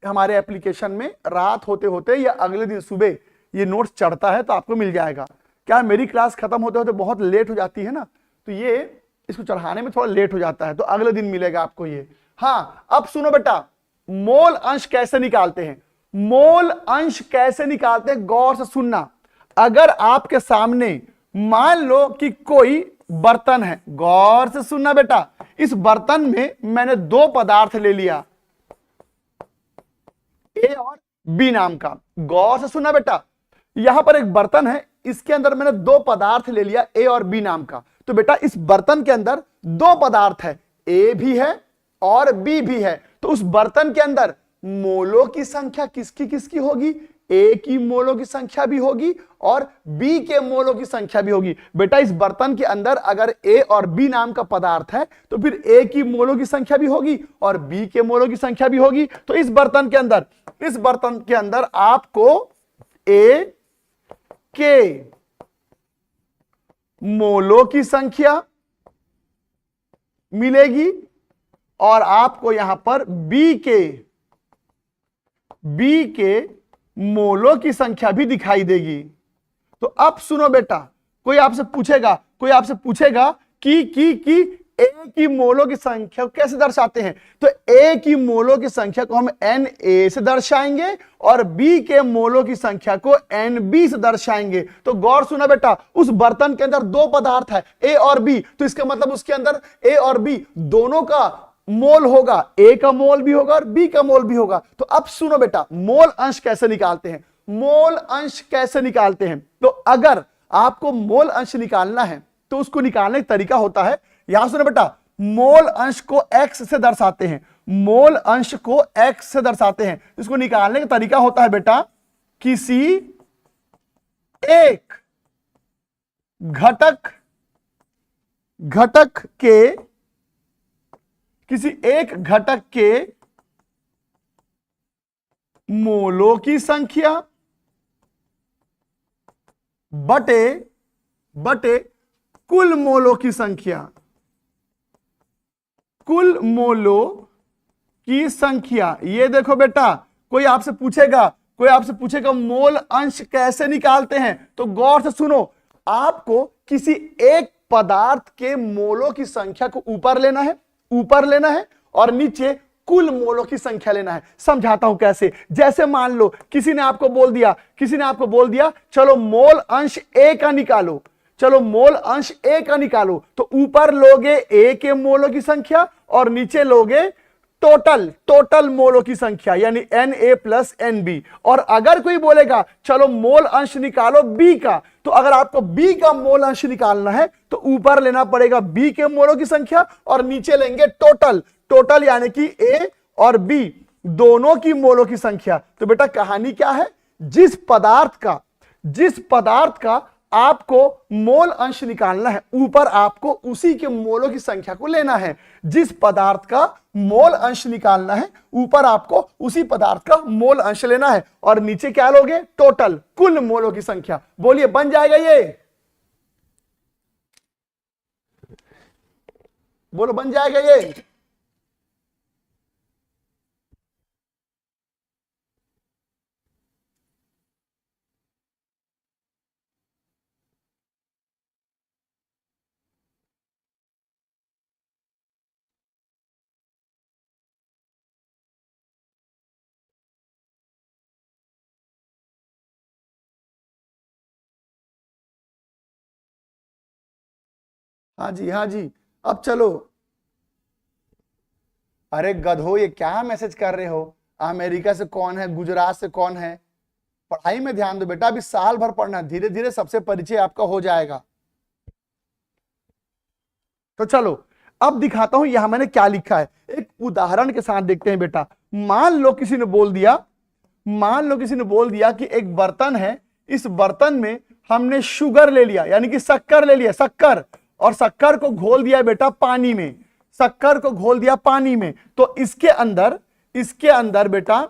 हमारे एप्लीकेशन में, रात होते होते या अगले दिन सुबह ये नोट्स चढ़ता है तो आपको मिल जाएगा। क्या मेरी क्लास खत्म होते होते बहुत लेट हो जाती है ना, तो ये इसको चढ़ाने में थोड़ा लेट हो जाता है, तो अगले दिन मिलेगा आपको ये। हाँ, अब सुनो बेटा, मोल अंश कैसे निकालते हैं, मोल अंश कैसे निकालते हैं, गौर से सुनना। अगर आपके सामने मान लो कि कोई बर्तन है, गौर से सुनना बेटा, इस बर्तन में मैंने दो पदार्थ ले लिया, ए और बी नाम का। गौर से सुनना बेटा, यहां पर एक बर्तन है, इसके अंदर मैंने दो पदार्थ ले लिया, ए और बी नाम का। तो बेटा इस बर्तन के अंदर दो पदार्थ है, ए भी है और बी भी है। तो उस बर्तन के अंदर मोलों की संख्या किसकी किसकी होगी, ए की मोलों की संख्या भी होगी और बी के मोलों की संख्या भी होगी। बेटा इस बर्तन के अंदर अगर ए और बी नाम का पदार्थ है तो फिर ए की मोलों की संख्या भी होगी और बी के मोलों की संख्या भी होगी। तो इस बर्तन के अंदर आपको ए के मोलों की संख्या मिलेगी और आपको यहां पर बी के मोलों की संख्या भी दिखाई देगी। तो अब सुनो बेटा, कोई आपसे पूछेगा कि ए की मोलों की संख्या को कैसे दर्शाते हैं? तो ए की मोलों की संख्या को हम एन ए से दर्शाएंगे और बी के मोलों की संख्या को एन बी से दर्शाएंगे। तो गौर सुना बेटा, उस बर्तन के अंदर दो पदार्थ है ए और बी, तो इसका मतलब उसके अंदर ए और बी दोनों का मोल होगा, ए का मोल भी होगा और बी का मोल भी होगा। तो अब सुनो बेटा, मोल अंश कैसे निकालते हैं? मोल अंश कैसे निकालते हैं? तो अगर आपको मोल अंश निकालना है तो उसको निकालने का तरीका होता है, यहां सुनो बेटा, मोल अंश को x से दर्शाते हैं, मोल अंश को x से दर्शाते हैं। इसको निकालने का तरीका होता है बेटा, किसी एक घटक के मोलों की संख्या बटे कुल मोलों की संख्या, कुल मोलों की संख्या। ये देखो बेटा, कोई आपसे पूछेगा मोल अंश कैसे निकालते हैं, तो गौर से सुनो, आपको किसी एक पदार्थ के मोलों की संख्या को ऊपर लेना है और नीचे कुल मोलों की संख्या लेना है। समझाता हूं कैसे। जैसे मान लो किसी ने आपको बोल दिया चलो मोल अंश ए का निकालो, तो ऊपर लोगे ए के मोलों की संख्या और नीचे लोगे टोटल मोलों की संख्या, यानी Na प्लस NB। और अगर कोई बोलेगा चलो मोल अंश निकालो बी का, तो अगर आपको बी का मोल अंश निकालना है तो ऊपर लेना पड़ेगा बी के मोलों की संख्या और नीचे लेंगे टोटल यानी कि ए और बी दोनों की मोलों की संख्या। तो बेटा कहानी क्या है, जिस पदार्थ का आपको मोल अंश निकालना है, ऊपर आपको उसी के मोलों की संख्या को लेना है। जिस पदार्थ का मोल अंश निकालना है, ऊपर आपको उसी पदार्थ का मोल अंश लेना है और नीचे क्या लोगे? टोटल, कुल मोलों की संख्या। बोलिए बन जाएगा ये? बोलो बन जाएगा ये? हाँ जी, अब चलो। अरे गधो, ये क्या मैसेज कर रहे हो? अमेरिका से कौन है, गुजरात से कौन है? पढ़ाई में ध्यान दो बेटा, अभी साल भर पढ़ना, धीरे धीरे सबसे परिचय आपका हो जाएगा। तो चलो अब दिखाता हूं यहां मैंने क्या लिखा है, एक उदाहरण के साथ देखते हैं बेटा। मान लो किसी ने बोल दिया कि एक बर्तन है, इस बर्तन में हमने शुगर ले लिया, यानी कि शक्कर ले लिया, और शक्कर को घोल दिया बेटा पानी में, तो इसके अंदर बेटा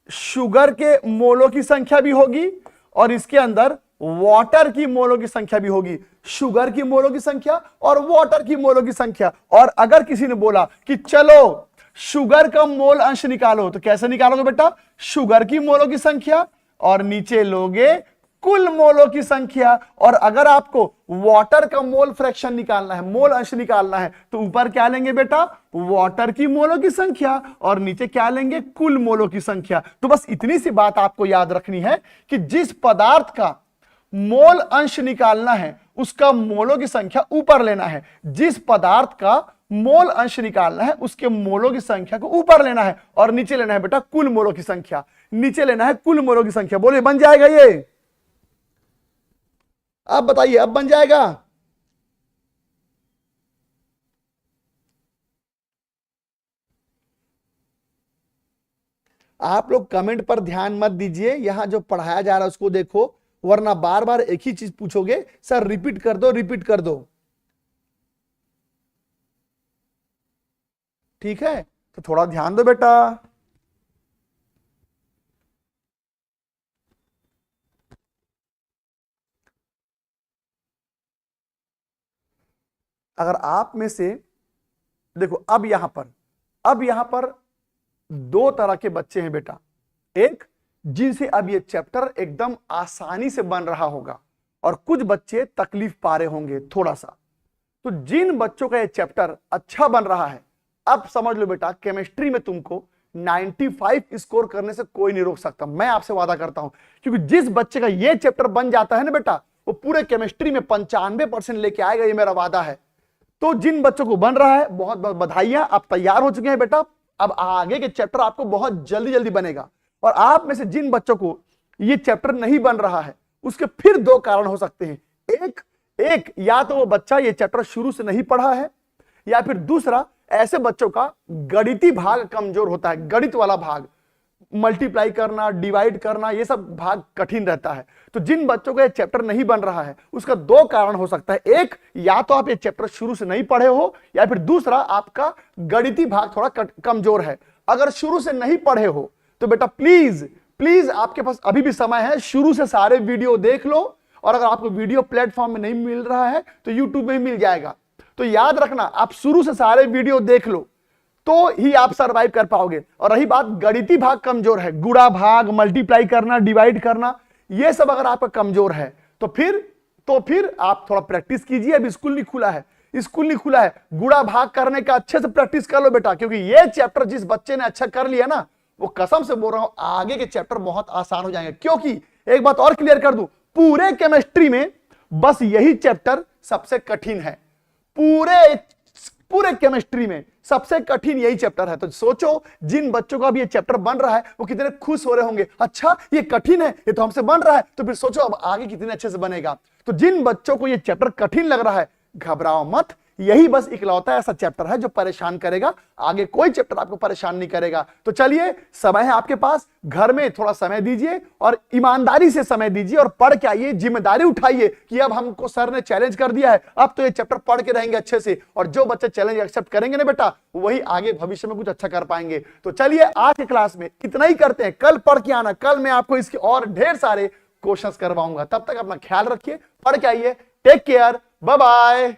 शुगर के मोलों की संख्या भी होगी और इसके अंदर वाटर की मोलों की संख्या भी होगी। शुगर की मोलों की संख्या और वाटर की मोलों की संख्या। और अगर किसी ने बोला कि चलो शुगर का मोल अंश निकालो, तो कैसे निकालोगे बेटा? शुगर की मोलों की संख्या और नीचे लोगे कुल मोलों की संख्या। और अगर आपको वाटर का मोल फ्रैक्शन निकालना है, मोल अंश निकालना है, तो ऊपर क्या लेंगे बेटा? वाटर की मोलों की संख्या और नीचे क्या लेंगे? कुल मोलों की संख्या। तो बस इतनी सी बात आपको याद रखनी है कि जिस पदार्थ का मोल अंश निकालना है उसका मोलों की संख्या ऊपर लेना है, जिस पदार्थ का मोल अंश निकालना है उसके मोलों की संख्या को ऊपर लेना है और नीचे लेना है बेटा कुल मोलों की संख्या, नीचे लेना है कुल मोलों की संख्या। बोलिए बन जाएगा ये? आप बताइए, अब बन जाएगा? आप लोग कमेंट पर ध्यान मत दीजिए, यहां जो पढ़ाया जा रहा है उसको देखो, वरना बार बार एक ही चीज पूछोगे, सर रिपीट कर दो। ठीक है, तो थोड़ा ध्यान दो बेटा। अगर आप में से देखो, अब यहां पर दो तरह के बच्चे हैं बेटा। एक जिनसे अब ये चैप्टर एकदम आसानी से बन रहा होगा और कुछ बच्चे तकलीफ पा रहे होंगे थोड़ा सा। तो जिन बच्चों का ये चैप्टर अच्छा बन रहा है, अब समझ लो बेटा केमिस्ट्री में तुमको 95 स्कोर करने से कोई नहीं रोक सकता, मैं आपसे वादा करता हूं। क्योंकि जिस बच्चे का ये चैप्टर बन जाता है ना बेटा, वो पूरे केमिस्ट्री में 95% लेके आएगा, ये मेरा वादा है। तो जिन बच्चों को बन रहा है बहुत बहुत बधाइयां, आप तैयार हो चुके हैं बेटा। अब आगे के चैप्टर आपको बहुत जल्दी जल्दी बनेगा। और आप में से जिन बच्चों को ये चैप्टर नहीं बन रहा है, उसके फिर दो कारण हो सकते हैं। एक या तो वो बच्चा ये चैप्टर शुरू से नहीं पढ़ा है, या फिर दूसरा ऐसे बच्चों का गणितीय भाग कमजोर होता है। गणित वाला भाग, मल्टीप्लाई करना, डिवाइड करना, ये सब भाग कठिन रहता है। तो जिन बच्चों का ये चैप्टर नहीं बन रहा है, उसका दो कारण हो सकता है। एक, या तो आप ये चैप्टर शुरू से नहीं पढ़े हो, या फिर दूसरा आपका गणितीय भाग थोड़ा कमजोर है। अगर शुरू से नहीं पढ़े हो तो बेटा प्लीज प्लीज आपके पास अभी भी समय है, शुरू से सारे वीडियो देख लो। और अगर आपको वीडियो प्लेटफॉर्म में नहीं मिल रहा है तो यूट्यूब में मिल जाएगा। तो याद रखना, आप शुरू से सारे वीडियो देख लो तो ही आप सरवाइव कर पाओगे। और रही बात गणितीय भाग कमजोर है, गुणा भाग, मल्टीप्लाई करना, डिवाइड करना, ये सब अगर आपका कमजोर है तो फिर आप थोड़ा प्रैक्टिस कीजिए। अभी स्कूल नहीं खुला है, गुणा भाग करने का अच्छे से प्रैक्टिस कर लो बेटा। क्योंकि ये चैप्टर जिस बच्चे ने अच्छा कर लिया ना, वो कसम से बोल रहा हूं आगे के चैप्टर बहुत आसान हो जाएंगे। क्योंकि एक बात और क्लियर कर दूं, पूरे केमिस्ट्री में बस यही चैप्टर सबसे कठिन है। पूरे केमिस्ट्री में सबसे कठिन यही चैप्टर है। तो सोचो जिन बच्चों का भी ये चैप्टर बन रहा है वो कितने खुश हो रहे होंगे। अच्छा ये कठिन है, ये तो हमसे बन रहा है, तो फिर सोचो अब आगे कितने अच्छे से बनेगा। तो जिन बच्चों को ये चैप्टर कठिन लग रहा है, घबराओ मत, यही बस इकलौता ऐसा चैप्टर है जो परेशान करेगा, आगे कोई चैप्टर आपको परेशान नहीं करेगा। तो चलिए, समय है आपके पास, घर में थोड़ा समय दीजिए और ईमानदारी से समय दीजिए और पढ़ के आइए, जिम्मेदारी उठाइए कि अब हमको सर ने चैलेंज कर दिया है, अब तो ये चैप्टर पढ़ के रहेंगे अच्छे से। और जो बच्चे चैलेंज एक्सेप्ट करेंगे ना बेटा, वही आगे भविष्य में कुछ अच्छा कर पाएंगे। तो चलिए आज के क्लास में इतना ही करते हैं, कल पढ़ के आना, कल मैं आपको इसके और ढेर सारे क्वेश्चंस करवाऊंगा। तब तक अपना ख्याल रखिए, पढ़ के आइए, टेक केयर, बाय बाय।